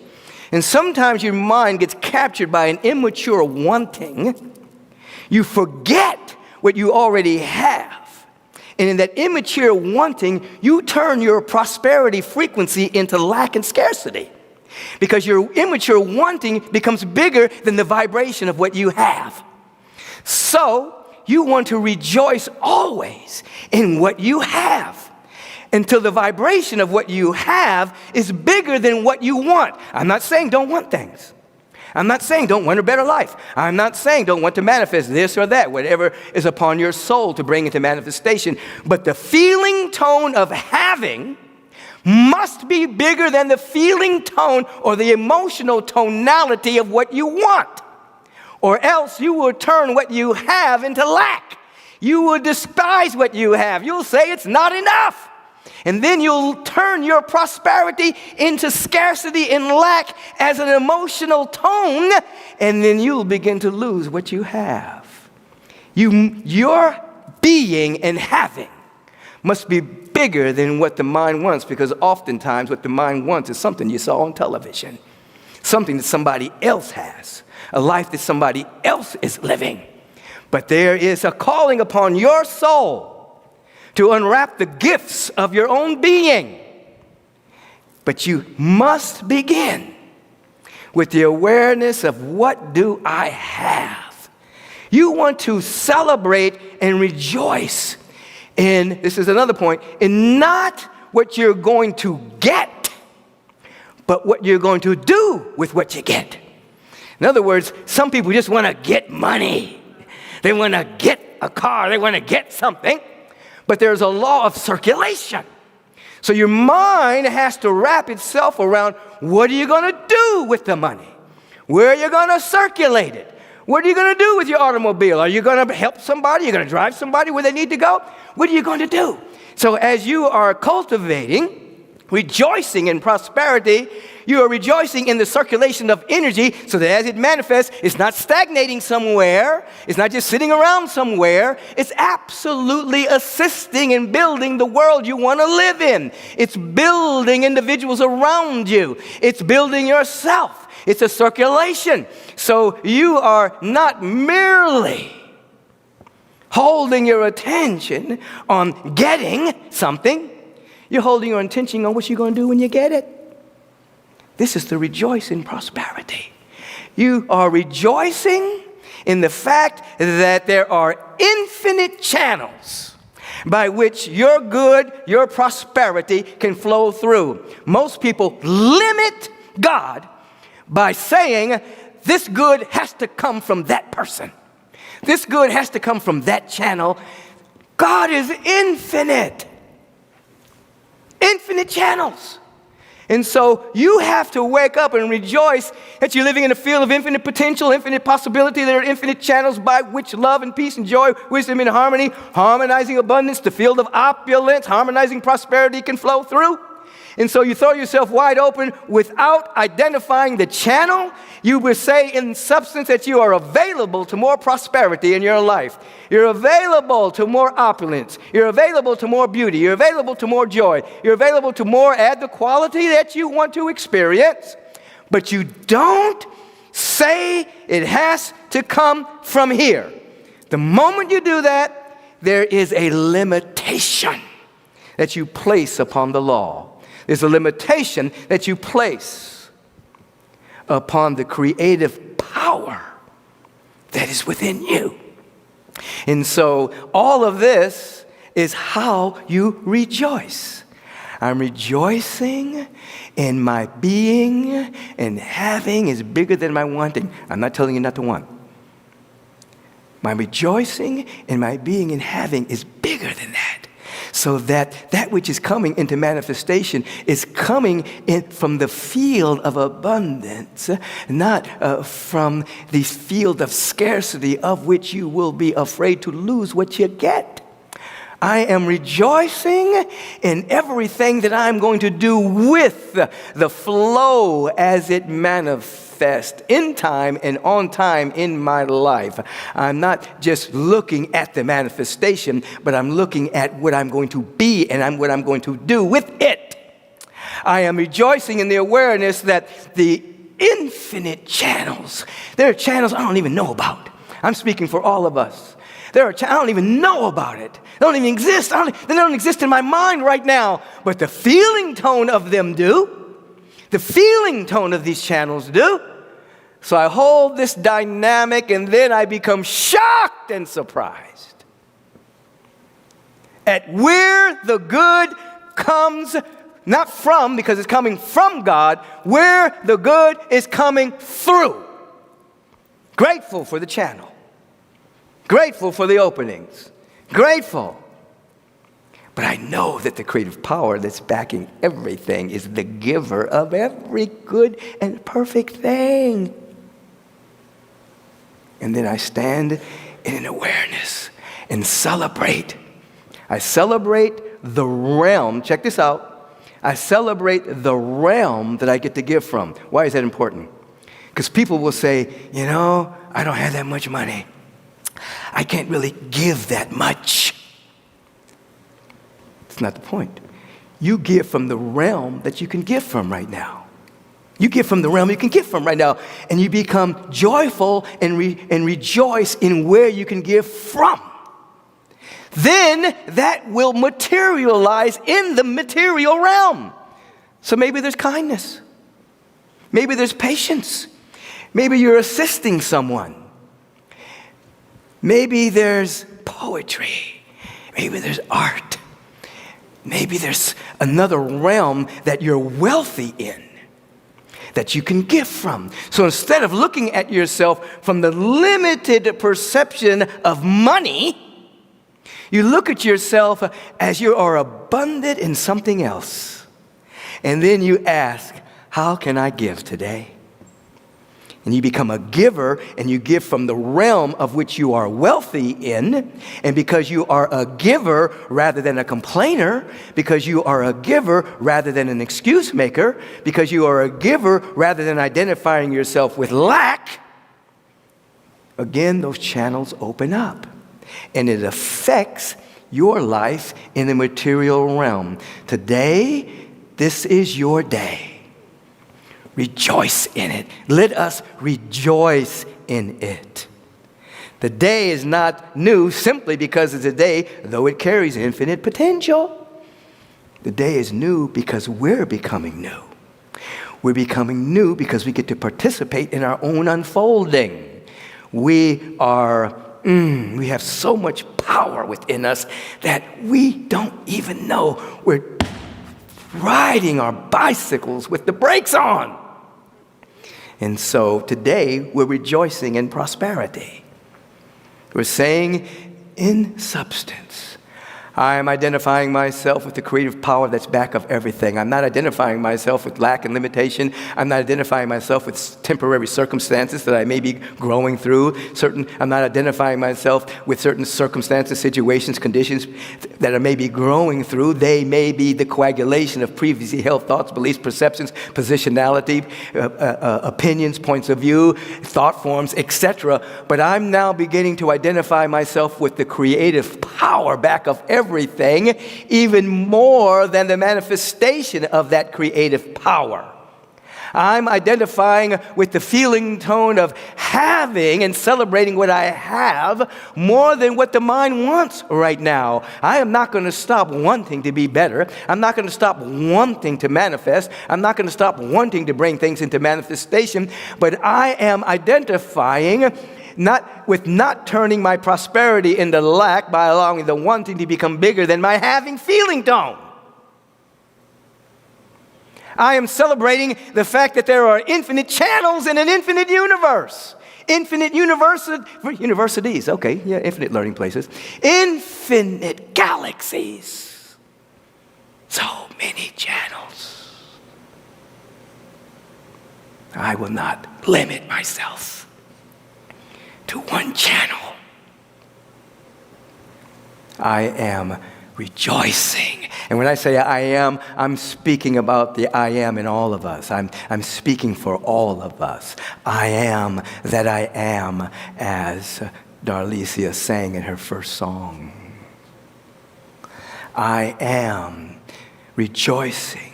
And sometimes your mind gets captured by an immature wanting. You forget what you already have. And in that immature wanting, you turn your prosperity frequency into lack and scarcity. Because your immature wanting becomes bigger than the vibration of what you have. So, you want to rejoice always in what you have, until the vibration of what you have is bigger than what you want. I'm not saying don't want things. I'm not saying don't want a better life. I'm not saying don't want to manifest this or that, whatever is upon your soul to bring into manifestation. But the feeling tone of having must be bigger than the feeling tone or the emotional tonality of what you want. Or else you will turn what you have into lack. You will despise what you have. You'll say it's not enough. And then you'll turn your prosperity into scarcity and lack as an emotional tone, and then you'll begin to lose what you have. Your being and having must be bigger than what the mind wants, because oftentimes what the mind wants is something you saw on television, something that somebody else has, a life that somebody else is living. But there is a calling upon your soul to unwrap the gifts of your own being. But you must begin with the awareness of what do I have. You want to celebrate and rejoice in, this is another point, in not what you're going to get, but what you're going to do with what you get. In other words, some people just want to get money. They want to get a car. They want to get something. But there's a law of circulation. So your mind has to wrap itself around what are you going to do with the money? Where are you going to circulate it? What are you going to do with your automobile? Are you going to help somebody? Are you going to drive somebody where they need to go? What are you going to do? So as you are cultivating, rejoicing in prosperity, you are rejoicing in the circulation of energy so that as it manifests, it's not stagnating somewhere. It's not just sitting around somewhere. It's absolutely assisting in building the world you want to live in. It's building individuals around you. It's building yourself. It's a circulation. So you are not merely holding your attention on getting something. You're holding your attention on what you're going to do when you get it. This is to rejoice in prosperity. You are rejoicing in the fact that there are infinite channels by which your good, your prosperity can flow through. Most people limit God by saying, this good has to come from that person. This good has to come from that channel. God is infinite. Infinite channels. And so you have to wake up and rejoice that you're living in a field of infinite potential, infinite possibility. There are infinite channels by which love and peace and joy, wisdom and harmony, harmonizing abundance, the field of opulence, harmonizing prosperity can flow through. And so you throw yourself wide open without identifying the channel. You would say in substance that you are available to more prosperity in your life. You're available to more opulence. You're available to more beauty. You're available to more joy. You're available to more, add the quality that you want to experience. But you don't say it has to come from here. The moment you do that, there is a limitation that you place upon the law. There's a limitation that you place upon the creative power that is within you. And so all of this is how you rejoice. I'm rejoicing in my being, and having is bigger than my wanting. I'm not telling you not to want. My rejoicing in my being and having is bigger than that. So that which is coming into manifestation is coming in from the field of abundance, not from the field of scarcity of which you will be afraid to lose what you get. I am rejoicing in everything that I'm going to do with the flow as it manifests in time and on time in my life. I'm not just looking at the manifestation, but I'm looking at what I'm going to be and what I'm going to do with it. I am rejoicing in the awareness that the infinite channels, there are channels I don't even know about. I'm speaking for all of us. I don't even know about it. They don't even exist. They don't exist in my mind right now. But the feeling tone of them do. The feeling tone of these channels do. So I hold this dynamic, and then I become shocked and surprised at where the good comes, not from, because it's coming from God, where the good is coming through. Grateful for the channel. Grateful for the openings. Grateful. But I know that the creative power that's backing everything is the giver of every good and perfect thing. And then I stand in an awareness and celebrate. I celebrate the realm. Check this out. I celebrate the realm that I get to give from. Why is that important? Because people will say, you know, I don't have that much money. I can't really give that much. That's not the point. You give from the realm that you can give from right now. You give from the realm you can give from right now. And you become joyful and rejoice in where you can give from. Then that will materialize in the material realm. So maybe there's kindness. Maybe there's patience. Maybe you're assisting someone. Maybe there's poetry. Maybe there's art. Maybe there's another realm that you're wealthy in, that you can give from. So instead of looking at yourself from the limited perception of money, you look at yourself as you are abundant in something else. And then you ask, how can I give today? And you become a giver, and you give from the realm of which you are wealthy in. And because you are a giver rather than a complainer, because you are a giver rather than an excuse maker, because you are a giver rather than identifying yourself with lack, again, those channels open up. And it affects your life in the material realm. Today, this is your day. Rejoice in it. Let us rejoice in it. The day is not new simply because it's a day, though it carries infinite potential. The day is new because we're becoming new. We're becoming new because we get to participate in our own unfolding. We have so much power within us that we don't even know we're riding our bicycles with the brakes on. And so today we're rejoicing in prosperity. We're saying in substance, I am identifying myself with the creative power that's back of everything. I'm not identifying myself with lack and limitation. I'm not identifying myself with temporary circumstances that I may be growing through. I'm not identifying myself with certain circumstances, situations, conditions that I may be growing through. They may be the coagulation of previously held thoughts, beliefs, perceptions, positionality, opinions, points of view, thought forms, etc. But I'm now beginning to identify myself with the creative power back of everything, even more than the manifestation of that creative power. I'm identifying with the feeling tone of having and celebrating what I have more than what the mind wants right now. I am not going to stop wanting to be better. I'm not going to stop wanting to manifest. I'm not going to stop wanting to bring things into manifestation, but I am identifying not turning my prosperity into lack by allowing the wanting to become bigger than my having feeling tone. I am celebrating the fact that there are infinite channels in an infinite universe. Infinite universities, okay, yeah, infinite learning places. Infinite galaxies. So many channels. I will not limit myself to one channel. I am rejoicing. And when I say I am, I'm speaking about the I am in all of us. I'm speaking for all of us. I am that I am, as Darlesia sang in her first song. I am rejoicing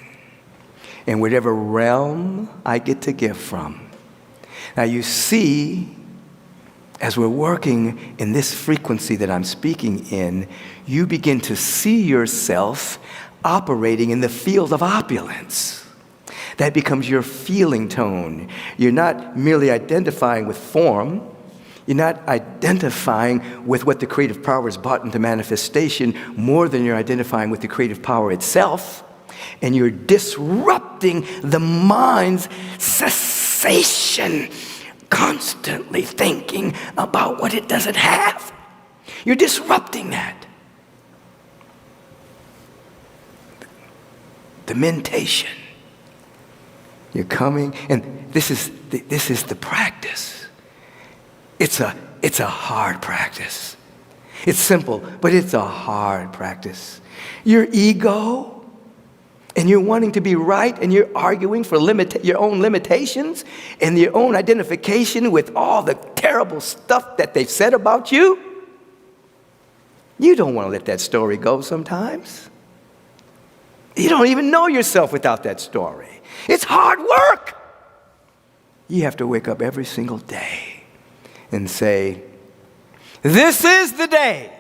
in whatever realm I get to give from. Now you see, as we're working in this frequency that I'm speaking in, you begin to see yourself operating in the field of opulence. That becomes your feeling tone. You're not merely identifying with form. You're not identifying with what the creative power has brought into manifestation more than you're identifying with the creative power itself. And you're disrupting the mind's cessation, constantly thinking about what it doesn't have. You're disrupting that. The mentation. You're coming, and this is the practice. It's a hard practice. It's simple, but it's a hard practice. Your ego, and you're wanting to be right, and you're arguing for your own limitations and your own identification with all the terrible stuff that they've said about you. You don't want to let that story go sometimes. You don't even know yourself without that story. It's hard work. You have to wake up every single day and say, this is the day.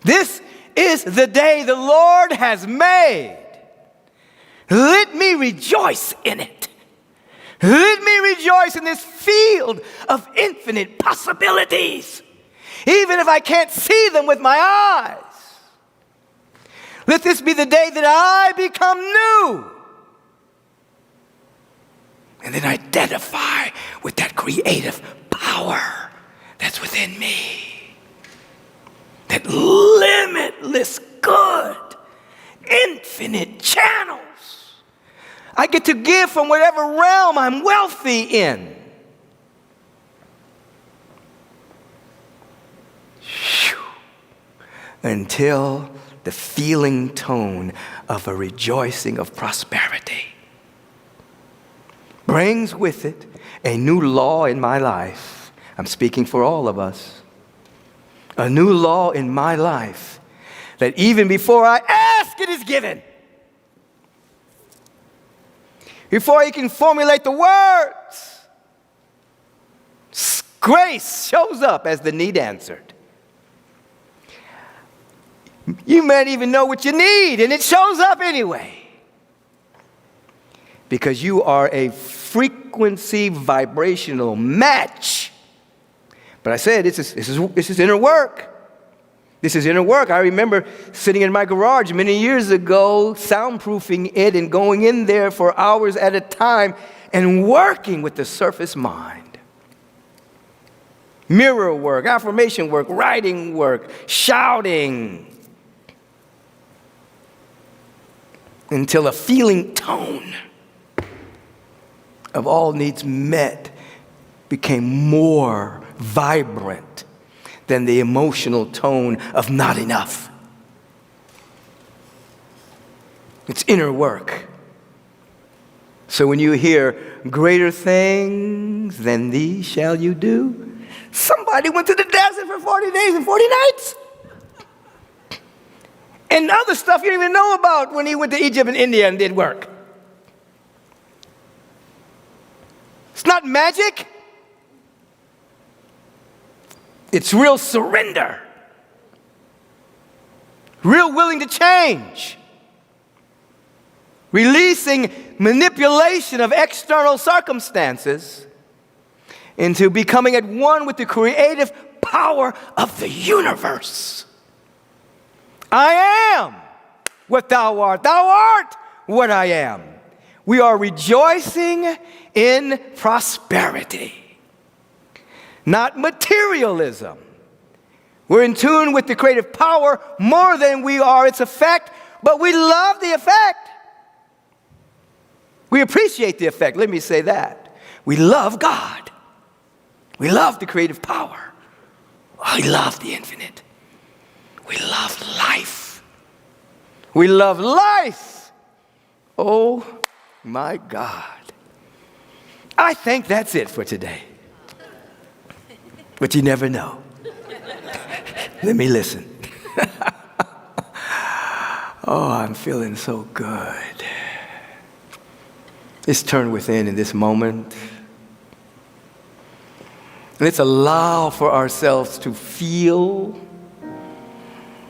This is the day the Lord has made. Let me rejoice in it. Let me rejoice in this field of infinite possibilities, even if I can't see them with my eyes. Let this be the day that I become new. And then identify with that creative power that's within me. That limitless good, infinite channels. I get to give from whatever realm I'm wealthy in. Whew. Until the feeling tone of a rejoicing of prosperity brings with it a new law in my life. I'm speaking for all of us. A new law in my life that even before I ask, it is given. Before you can formulate the words, grace shows up as the need answered. You might even know what you need, and it shows up anyway. Because you are a frequency vibrational match. But I said, this is inner work. This is inner work. I remember sitting in my garage many years ago, soundproofing it and going in there for hours at a time and working with the surface mind. Mirror work, affirmation work, writing work, shouting. Until a feeling tone of all needs met became more vibrant than the emotional tone of not enough. It's inner work. So when you hear greater things than these shall you do, somebody went to the desert for 40 days and 40 nights. And other stuff you don't even know about when he went to Egypt and India and did work. It's not magic. It's real surrender. Real willing to change. Releasing manipulation of external circumstances into becoming at one with the creative power of the universe. I am what thou art. Thou art what I am. We are rejoicing in prosperity. Not materialism. We're in tune with the creative power more than we are its effect, but we love the effect. We appreciate the effect. Let me say that. We love God. We love the creative power. We love the infinite. We love life. We love life. Oh my God. I think that's it for today. But you never know. Let me listen. Oh, I'm feeling so good. Let's turn within in this moment. Let's allow for ourselves to feel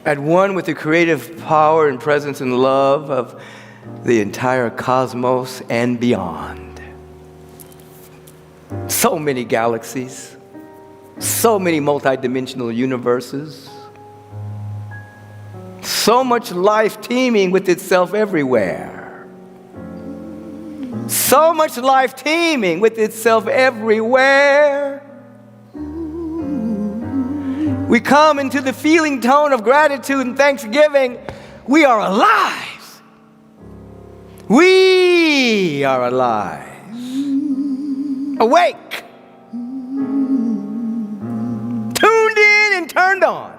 at one with the creative power and presence and love of the entire cosmos and beyond. So many galaxies. So many multidimensional universes. So much life teeming with itself everywhere. So much life teeming with itself everywhere. We come into the feeling tone of gratitude and thanksgiving. We are alive. We are alive. Awake. Tuned in and turned on.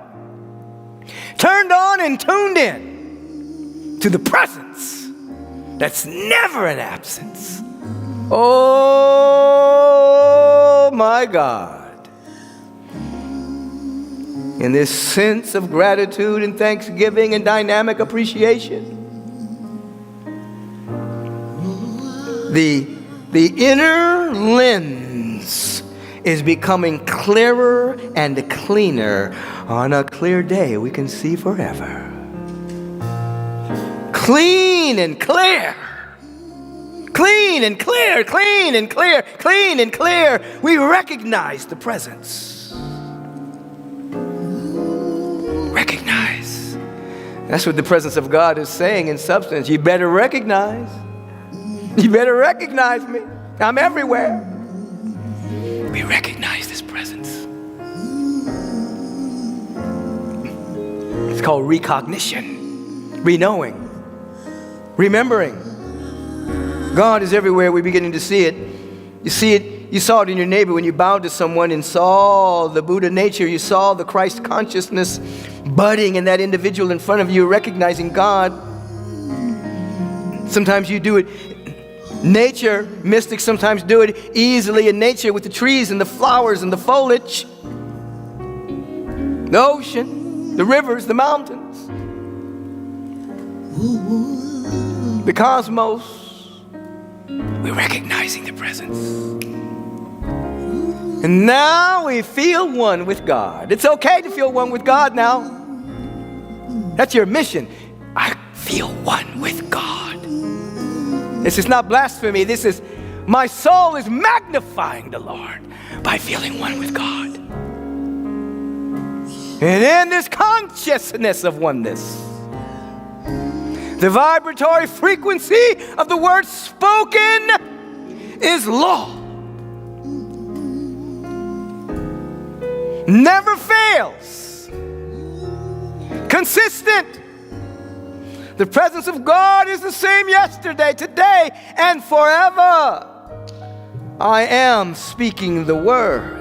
Turned on and tuned in to the presence that's never an absence. Oh my God. In this sense of gratitude and thanksgiving and dynamic appreciation, the inner lens is becoming clearer and cleaner. On a clear day, we can see forever. Clean and clear. Clean and clear, clean and clear, clean and clear. We recognize the presence. Recognize. That's what the presence of God is saying in substance. You better recognize. You better recognize me. I'm everywhere. We recognize this presence. It's called recognition, reknowing, remembering. God is everywhere. We're beginning to see it. You see it. You saw it in your neighbor when you bowed to someone and saw the Buddha nature. You saw the Christ consciousness budding in that individual in front of you, recognizing God. Sometimes you do it. Nature, mystics sometimes do it easily in nature with the trees and the flowers and the foliage, the ocean, the rivers, the mountains, the cosmos. We're recognizing the presence. And now we feel one with God. It's okay to feel one with God now. That's your mission. I feel one with God. This is not blasphemy. This is, my soul is magnifying the Lord by feeling one with God. And in this consciousness of oneness, the vibratory frequency of the word spoken is law. Never fails. Consistent. The presence of God is the same yesterday, today, and forever. I am speaking the word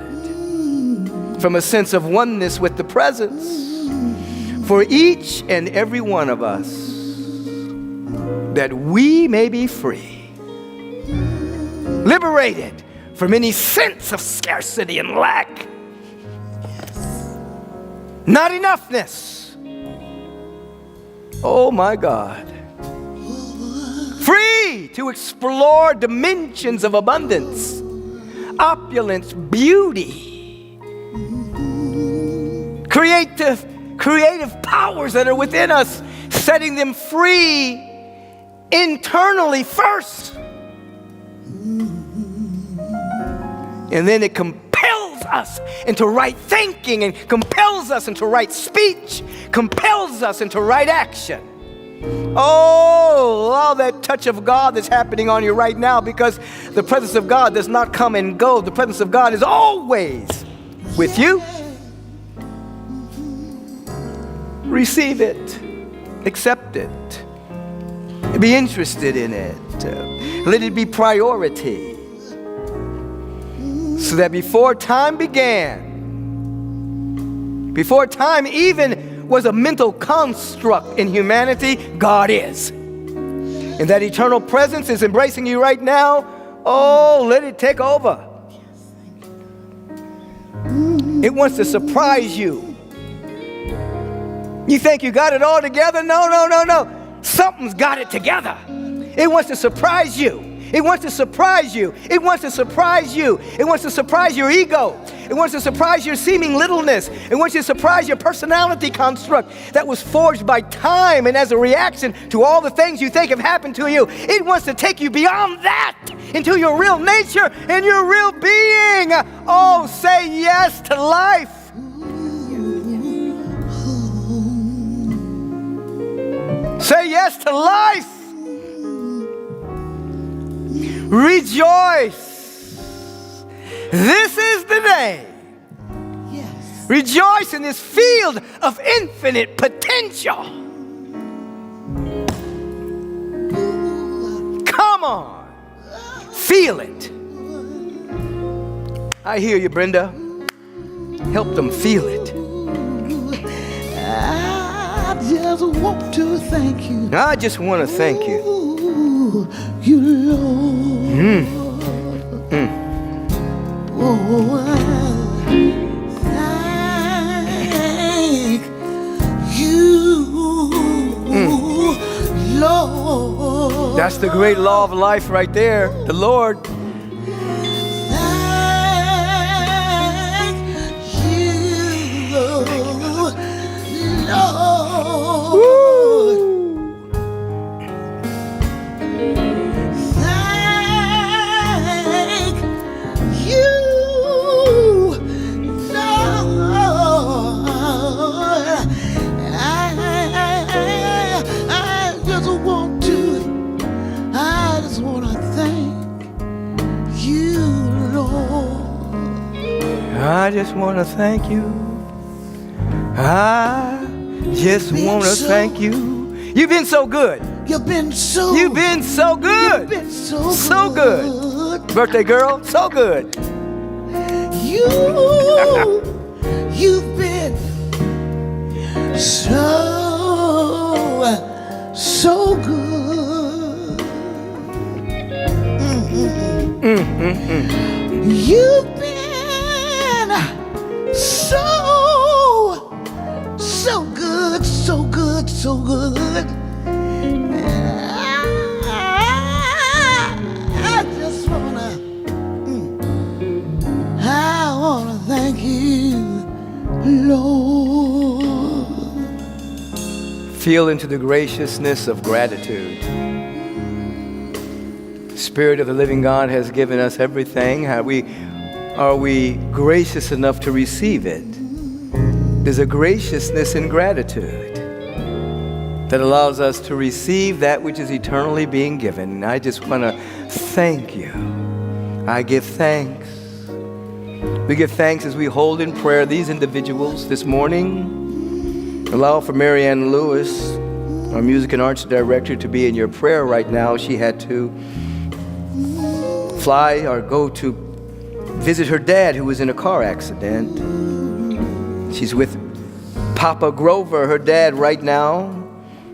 from a sense of oneness with the presence for each and every one of us, that we may be free, liberated from any sense of scarcity and lack, not enoughness. Oh my God. Free to explore dimensions of abundance, opulence, beauty, creative powers that are within us, setting them free internally first. And then it compels us into right thinking, and compels us into right speech, compels us into right action. Oh, allow that touch of God that's happening on you right now, because the presence of God does not come and go. The presence of God is always with you. Receive it. Accept it. Be interested in it. Let it be priority. So that before time began, before time even was a mental construct in humanity, God is. And that eternal presence is embracing you right now. Oh, let it take over. It wants to surprise you. You think you got it all together? No. Something's got it together. It wants to surprise you. It wants to surprise you. It wants to surprise you. It wants to surprise your ego. It wants to surprise your seeming littleness. It wants to surprise your personality construct that was forged by time and as a reaction to all the things you think have happened to you. It wants to take you beyond that into your real nature and your real being. Oh, say yes to life. Say yes to life. Rejoice. This is the day. Yes. Rejoice in this field of infinite potential. Come on. Feel it. I hear you, Brenda. Help them feel it. I just want to thank you. I just want to thank you. You Lord. Oh, thank you, Lord. That's the great law of life right there, the Lord. Thank you, Lord. I just want to thank you. I just want to thank you. You've been so good. You've been so You've been so good. You've been so So good. Birthday girl, so good. You've been so good. You've been so good, so good, so good. I just wanna thank you, Lord. Feel into the graciousness of gratitude. Spirit of the living God has given us everything. Are we gracious enough to receive it? There's a graciousness in gratitude that allows us to receive that which is eternally being given. And I just want to thank you. I give thanks. We give thanks as we hold in prayer these individuals this morning. Allow for Marianne Lewis, our music and arts director, to be in your prayer right now. She had to fly or go to visit her dad who was in a car accident. She's with Papa Grover, her dad, right now.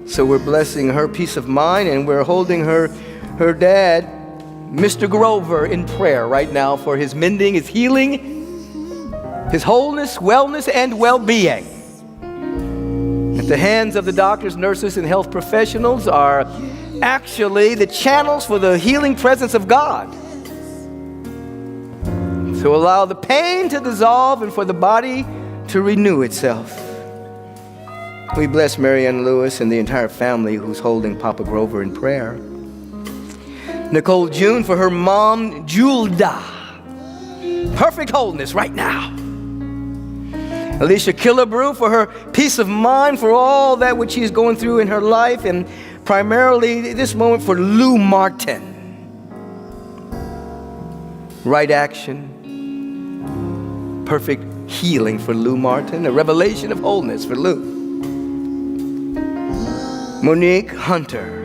So we're blessing her peace of mind, and we're holding her dad, Mr. Grover, in prayer right now for his mending, his healing, his wholeness, wellness, and well-being. At the hands of the doctors, nurses, and health professionals are actually the channels for the healing presence of God. So allow the pain to dissolve and for the body to renew itself. We bless Marianne Lewis and the entire family who's holding Papa Grover in prayer. Nicole June for her mom, Julda. Perfect wholeness right now. Alicia Killebrew for her peace of mind for all that which she's going through in her life, and primarily this moment for Lou Martin. Right action. Perfect healing for Lou Martin. A revelation of wholeness for Lou. Monique Hunter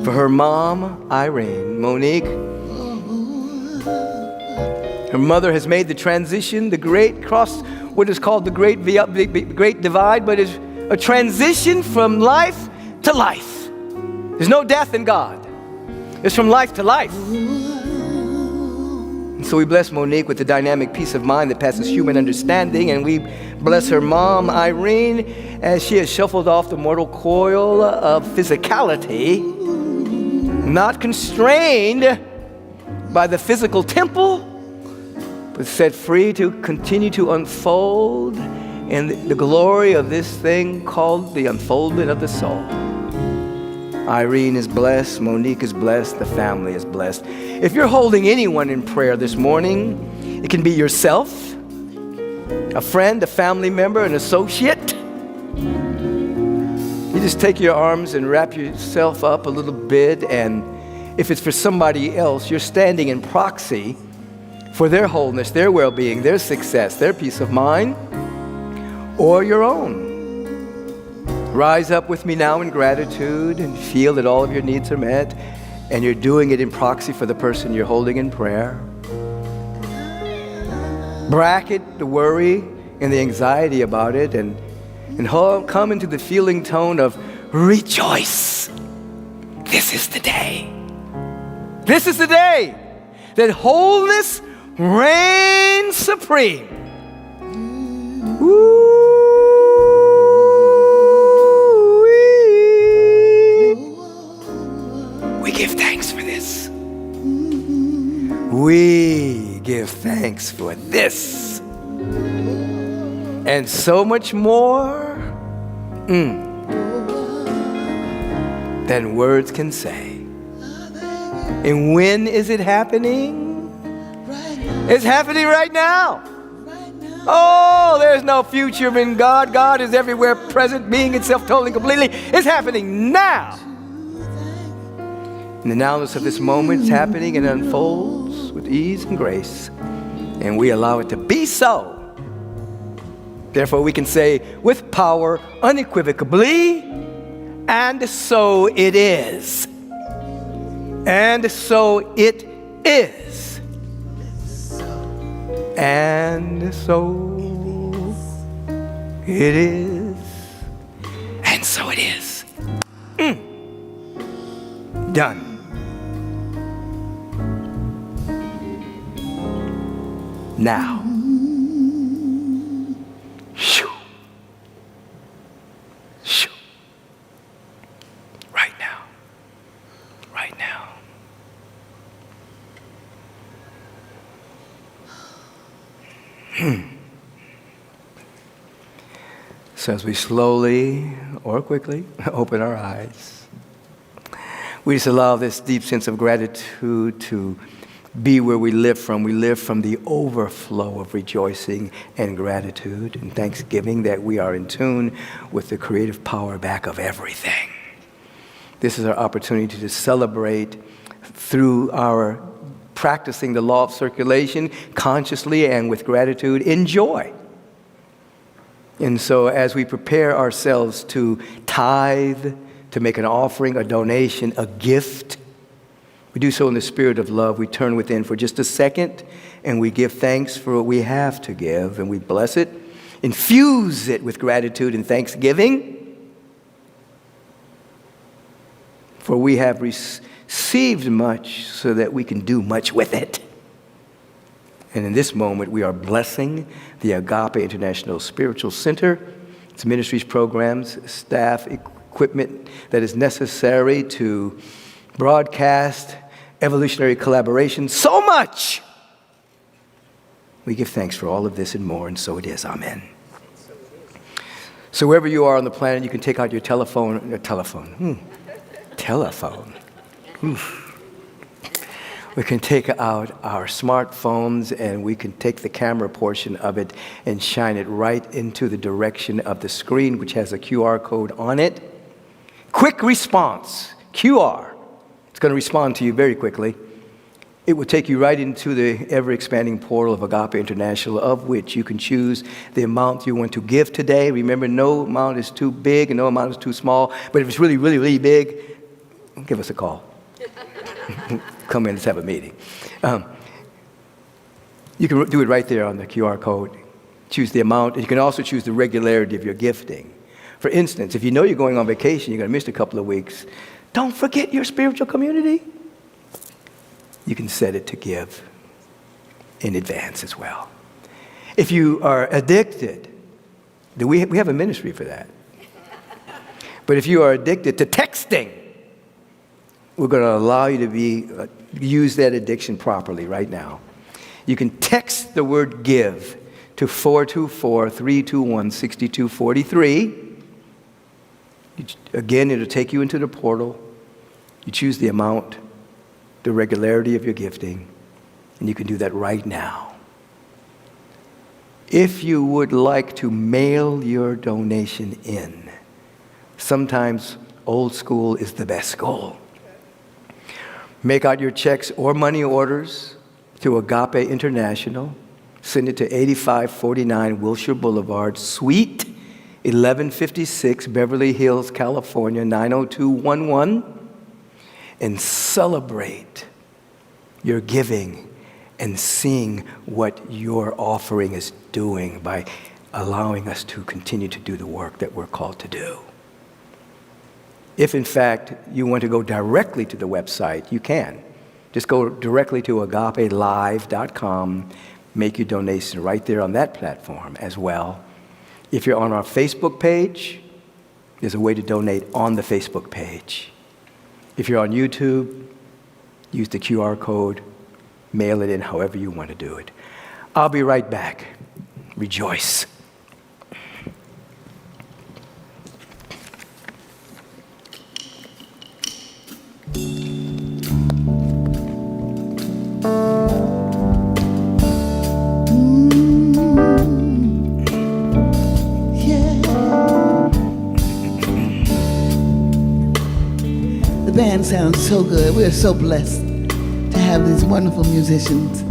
for her mom, Irene. Monique, her mother has made the transition, the great cross, what is called the great divide, but it's a transition from life to life. There's no death in God. It's from life to life. And so we bless Monique with the dynamic peace of mind that passes human understanding, and we bless her mom, Irene, as she has shuffled off the mortal coil of physicality, not constrained by the physical temple, but set free to continue to unfold in the glory of this thing called the unfoldment of the soul. Irene is blessed, Monique is blessed, the family is blessed. If you're holding anyone in prayer this morning, it can be yourself, a friend, a family member, an associate. You just take your arms and wrap yourself up a little bit, and if it's for somebody else, you're standing in proxy for their wholeness, their well-being, their success, their peace of mind, or your own. Rise up with me now in gratitude and feel that all of your needs are met, and you're doing it in proxy for the person you're holding in prayer. Bracket the worry and the anxiety about it, and come into the feeling tone of rejoice. This is the day. This is the day that wholeness reigns supreme. We give thanks for this. We give thanks for this. And so much more than words can say. And when is it happening? It's happening right now. Oh, there's no future in God. God is everywhere present, being itself totally, completely. It's happening now. In the nowness of this moment, it's happening and unfolds with ease and grace. And we allow it to be so. Therefore, we can say with power, unequivocally, And so it is. And so it is. And so it is. And so it is. Done. Now. Shoo. Shoo. Right now. Right now. So as we slowly or quickly open our eyes, we just allow this deep sense of gratitude to be where we live from. We live from the overflow of rejoicing and gratitude and thanksgiving that we are in tune with the creative power back of everything. This is our opportunity to celebrate through our practicing the law of circulation consciously and with gratitude in joy. And so as we prepare ourselves to tithe, to make an offering, a donation, a gift, we do so in the spirit of love. We turn within for just a second and we give thanks for what we have to give, and we bless it, infuse it with gratitude and thanksgiving, for we have received much so that we can do much with it. And in this moment, we are blessing the Agape International Spiritual Center, its ministries, programs, staff, equipment that is necessary to broadcast evolutionary collaboration. So much! We give thanks for all of this and more, and so it is. Amen. So wherever you are on the planet, you can take out your telephone. Oof. We can take out our smartphones and we can take the camera portion of it and shine it right into the direction of the screen, which has a QR code on it. Quick response, QR. It's going to respond to you very quickly. It will take you right into the ever-expanding portal of Agape International, of which you can choose the amount you want to give today. Remember, no amount is too big and no amount is too small. But if it's really, really, really big, give us a call. Come in, let's have a meeting. You can do it right there on the QR code. Choose the amount. And you can also choose the regularity of your gifting. For instance, if you know you're going on vacation, you're going to miss a couple of weeks, don't forget your spiritual community. You can set it to give in advance as well. If you are addicted, we have a ministry for that. But if you are addicted to texting, we're going to allow you to use that addiction properly right now. You can text the word give to 424-321-6243. Again, it'll take you into the portal. You choose the amount, the regularity of your gifting, and you can do that right now. If you would like to mail your donation in, sometimes old school is the best school. Make out your checks or money orders to Agape International. Send it to 8549 Wilshire Boulevard, Suite 1156, Beverly Hills, California, 90211. And celebrate your giving and seeing what your offering is doing by allowing us to continue to do the work that we're called to do. If, in fact, you want to go directly to the website, you can. Just go directly to agapelive.com, make your donation right there on that platform as well. If you're on our Facebook page, there's a way to donate on the Facebook page. If you're on YouTube, use the QR code, mail it in however you want to do it. I'll be right back. Rejoice. The band sounds so good. We're so blessed to have these wonderful musicians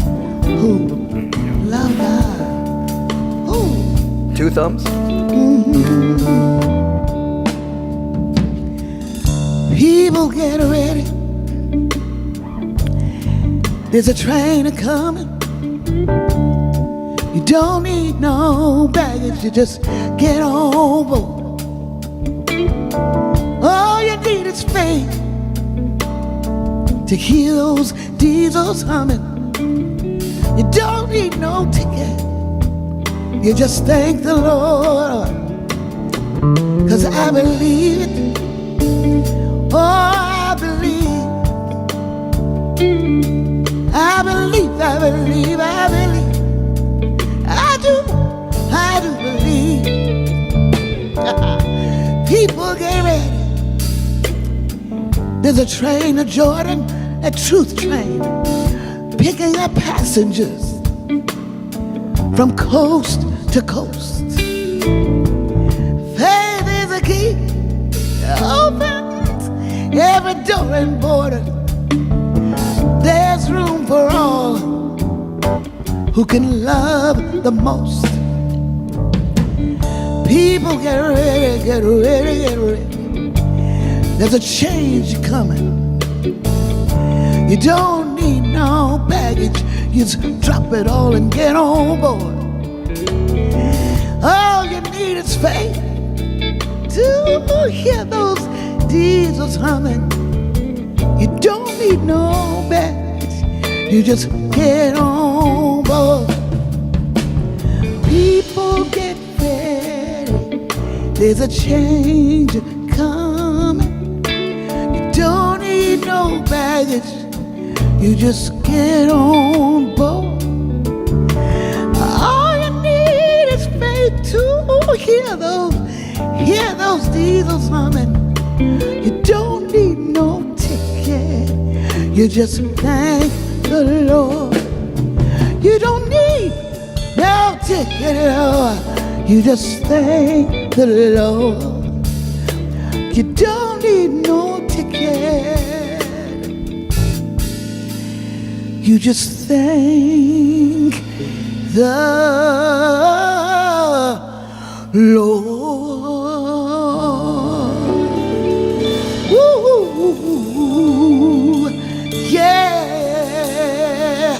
who love God. Ooh. Two thumbs. People get ready. There's a train a-coming. You don't need no baggage, you just get on board. All you need is faith to hear those diesels humming. You don't need no ticket, you just thank the Lord. 'Cause I believe it, oh I believe, I believe, I believe, I believe, I do believe. People get ready. There's a train to Jordan, a truth train, picking up passengers from coast to coast. Faith is a key, opens every door and border. There's room for all who can love the most. People get ready, get ready, get ready. There's a change coming. You don't need no baggage, you just drop it all and get on board. All you need is faith to hear those diesels humming. You don't need no baggage, you just get on board. People get ready, there's a change coming. You don't need no baggage, you just get on board. All you need is faith to hear those diesels humming. You don't need no ticket, you just thank the Lord. You don't need no ticket at all, you just thank the Lord. You don't need no ticket, you just thank the Lord. Woo, yeah.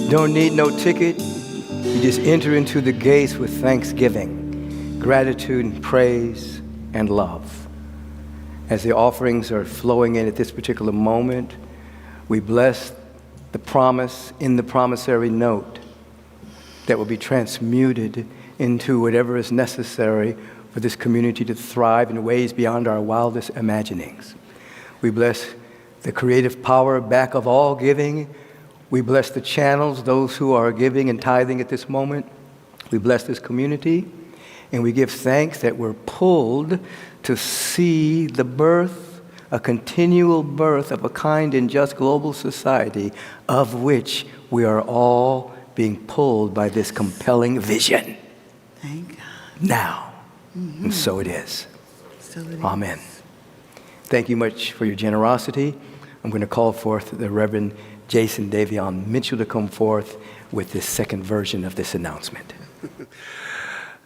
Don't need no ticket. You just enter into the gates with thanksgiving, gratitude and praise and love. As the offerings are flowing in at this particular moment, we bless the promise in the promissory note that will be transmuted into whatever is necessary for this community to thrive in ways beyond our wildest imaginings. We bless the creative power back of all giving. We bless the channels, those who are giving and tithing at this moment. We bless this community, and we give thanks that we're pulled to see the birth, a continual birth of a kind and just global society of which we are all being pulled by this compelling vision. Thank God. Now. And so it is. So it is. Amen. Thank you much for your generosity. I'm going to call forth the Reverend Jason Davion Mitchell to come forth with this second version of this announcement.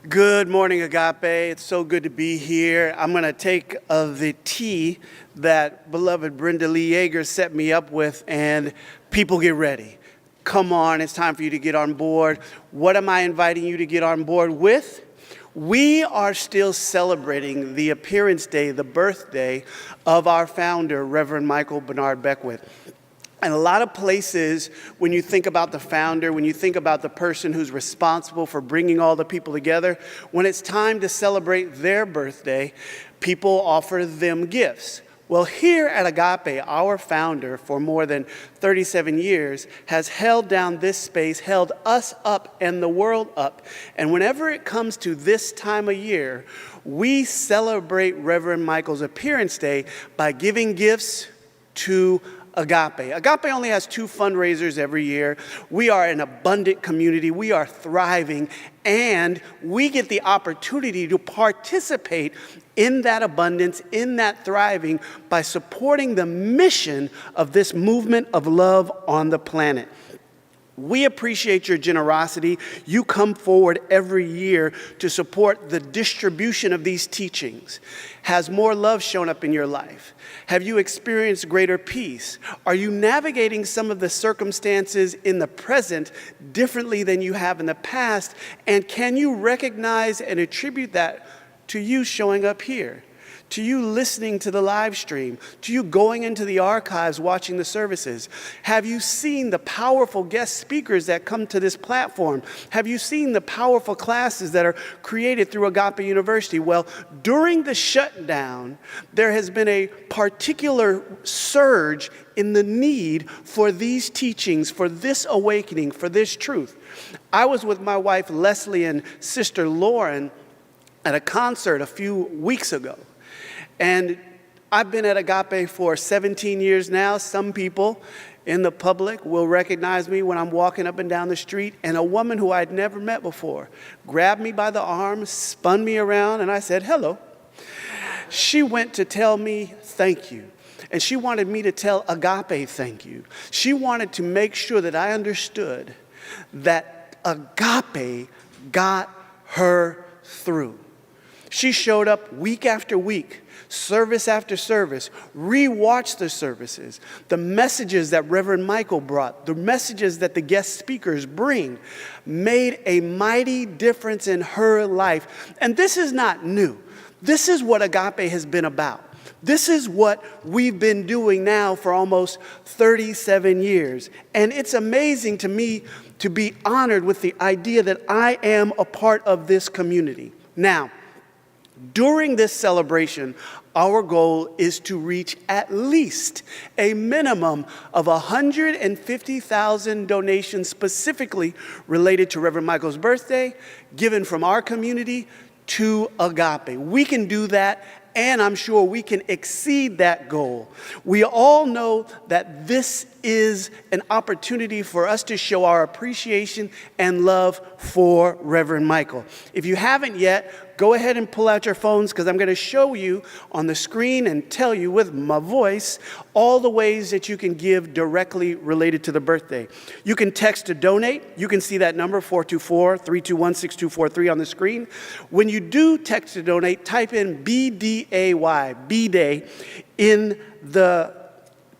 Good morning, Agape. It's so good to be here. I'm going to take the tea that beloved Brenda Lee Yeager set me up with, and people get ready. Come on, it's time for you to get on board. What am I inviting you to get on board with? We are still celebrating the appearance day, the birthday of our founder, Reverend Michael Bernard Beckwith. And a lot of places, when you think about the founder, when you think about the person who's responsible for bringing all the people together, when it's time to celebrate their birthday, people offer them gifts. Well, here at Agape, our founder for more than 37 years has held down this space, held us up and the world up. And whenever it comes to this time of year, we celebrate Reverend Michael's appearance day by giving gifts to Agape. Agape only has 2 fundraisers every year. We are an abundant community. We are thriving, and we get the opportunity to participate in that abundance, in that thriving, by supporting the mission of this movement of love on the planet. We appreciate your generosity. You come forward every year to support the distribution of these teachings. Has more love shown up in your life? Have you experienced greater peace? Are you navigating some of the circumstances in the present differently than you have in the past? And can you recognize and attribute that to you showing up here? To you listening to the live stream, to you going into the archives watching the services? Have you seen the powerful guest speakers that come to this platform? Have you seen the powerful classes that are created through Agape University? Well, during the shutdown, there has been a particular surge in the need for these teachings, for this awakening, for this truth. I was with my wife Leslie and sister Lauren at a concert a few weeks ago. And I've been at Agape for 17 years now. Some people in the public will recognize me when I'm walking up and down the street. And a woman who I'd never met before grabbed me by the arm, spun me around, and I said, hello. She went to tell me thank you. And she wanted me to tell Agape thank you. She wanted to make sure that I understood that Agape got her through. She showed up week after week, service after service, rewatched the services, the messages that Reverend Michael brought, the messages that the guest speakers bring, made a mighty difference in her life. And this is not new. This is what Agape has been about. This is what we've been doing now for almost 37 years. And it's amazing to me to be honored with the idea that I am a part of this community. Now, during this celebration, our goal is to reach at least a minimum of 150,000 donations specifically related to Reverend Michael's birthday, given from our community to Agape. We can do that, and I'm sure we can exceed that goal. We all know that this is an opportunity for us to show our appreciation and love for Reverend Michael. If you haven't yet, go ahead and pull out your phones, because I'm going to show you on the screen and tell you with my voice all the ways that you can give directly related to the birthday. You can text to donate. You can see that number, 424-321-6243 on the screen. When you do text to donate, type in BDAY, B-Day, in the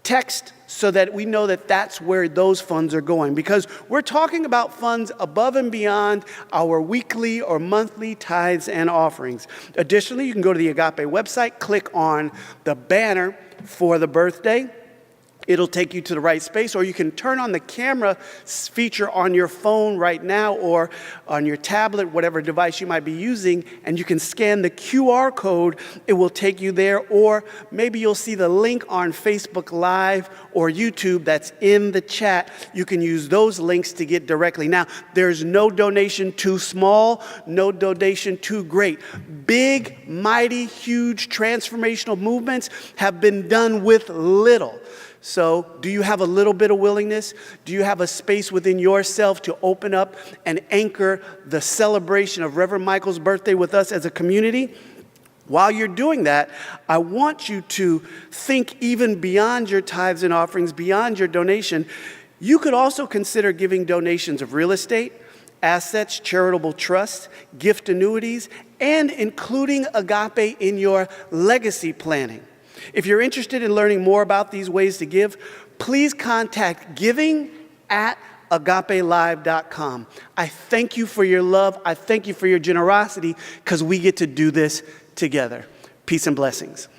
text so that we know that that's where those funds are going, because we're talking about funds above and beyond our weekly or monthly tithes and offerings. Additionally, you can go to the Agape website, click on the banner for the birthday. It'll take you to the right space, or you can turn on the camera feature on your phone right now or on your tablet, whatever device you might be using, and you can scan the QR code. It will take you there, or maybe you'll see the link on Facebook Live or YouTube that's in the chat. You can use those links to get directly. Now, there's no donation too small, no donation too great. Big, mighty, huge transformational movements have been done with little. So do you have a little bit of willingness? Do you have a space within yourself to open up and anchor the celebration of Reverend Michael's birthday with us as a community? While you're doing that, I want you to think even beyond your tithes and offerings, beyond your donation. You could also consider giving donations of real estate, assets, charitable trusts, gift annuities, and including Agape in your legacy planning. If you're interested in learning more about these ways to give, please contact giving@agapelive.com. I thank you for your love. I thank you for your generosity, because we get to do this together. Peace and blessings.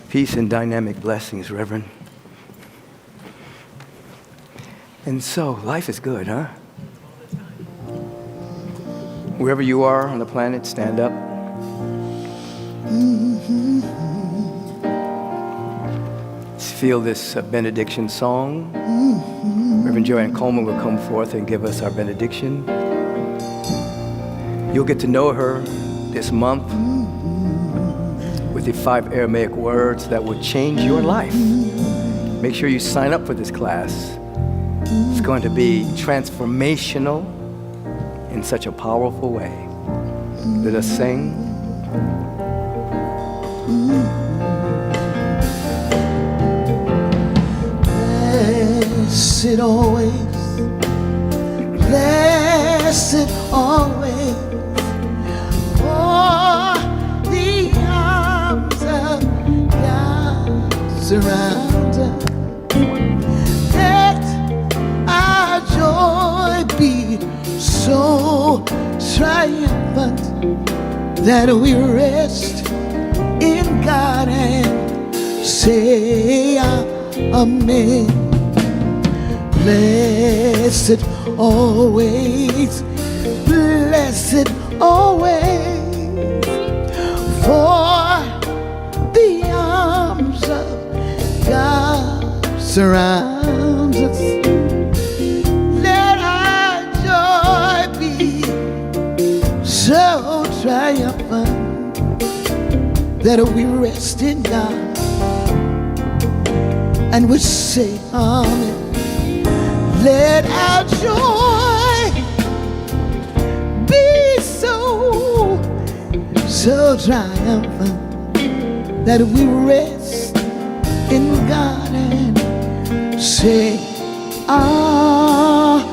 Peace and dynamic blessings, Reverend. And so, life is good, huh? Wherever you are on the planet, stand up. Feel this benediction song. Reverend Joanne Coleman will come forth and give us our benediction. You'll get to know her this month with the 5 Aramaic words that will change your life. Make sure you sign up for this class. It's going to be transformational in such a powerful way. Let us sing. Blessed always, blessed always, for the arms of God surround us. Let our joy be so triumphant that we rest in God and say amen. Blessed always, blessed always, for the arms of God surround us. Let our joy be so triumphant that we rest in God and we say amen. Let our joy be so triumphant that we rest in God and say amen.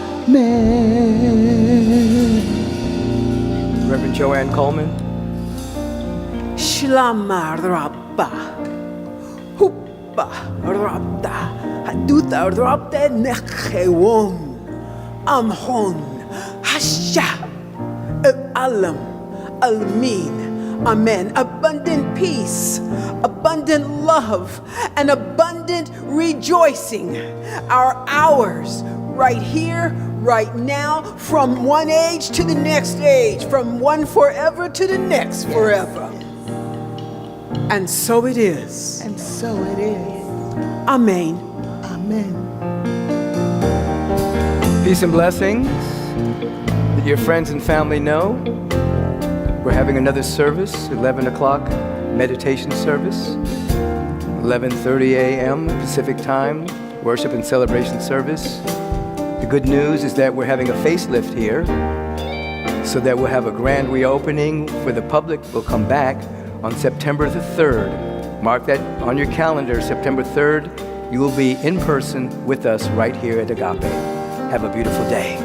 Reverend Joanne Coleman. Shlama rabba, huppa rabda, haduta rabda nekhewon, amhon, hasha, alam, almin, amen. Abundant peace, abundant love, and abundant rejoicing are ours right here, right now, from one age to the next age, from one forever to the next forever. And so it is. And so it is. Amen. Amen. Peace and blessings that your friends and family know. We're having another service, 11 o'clock meditation service, 11:30 a.m. Pacific time, worship and celebration service. The good news is that we're having a facelift here, so that we'll have a grand reopening for the public. We'll come back on September the 3rd. Mark that on your calendar, September 3rd. You will be in person with us right here at Agape. Have a beautiful day.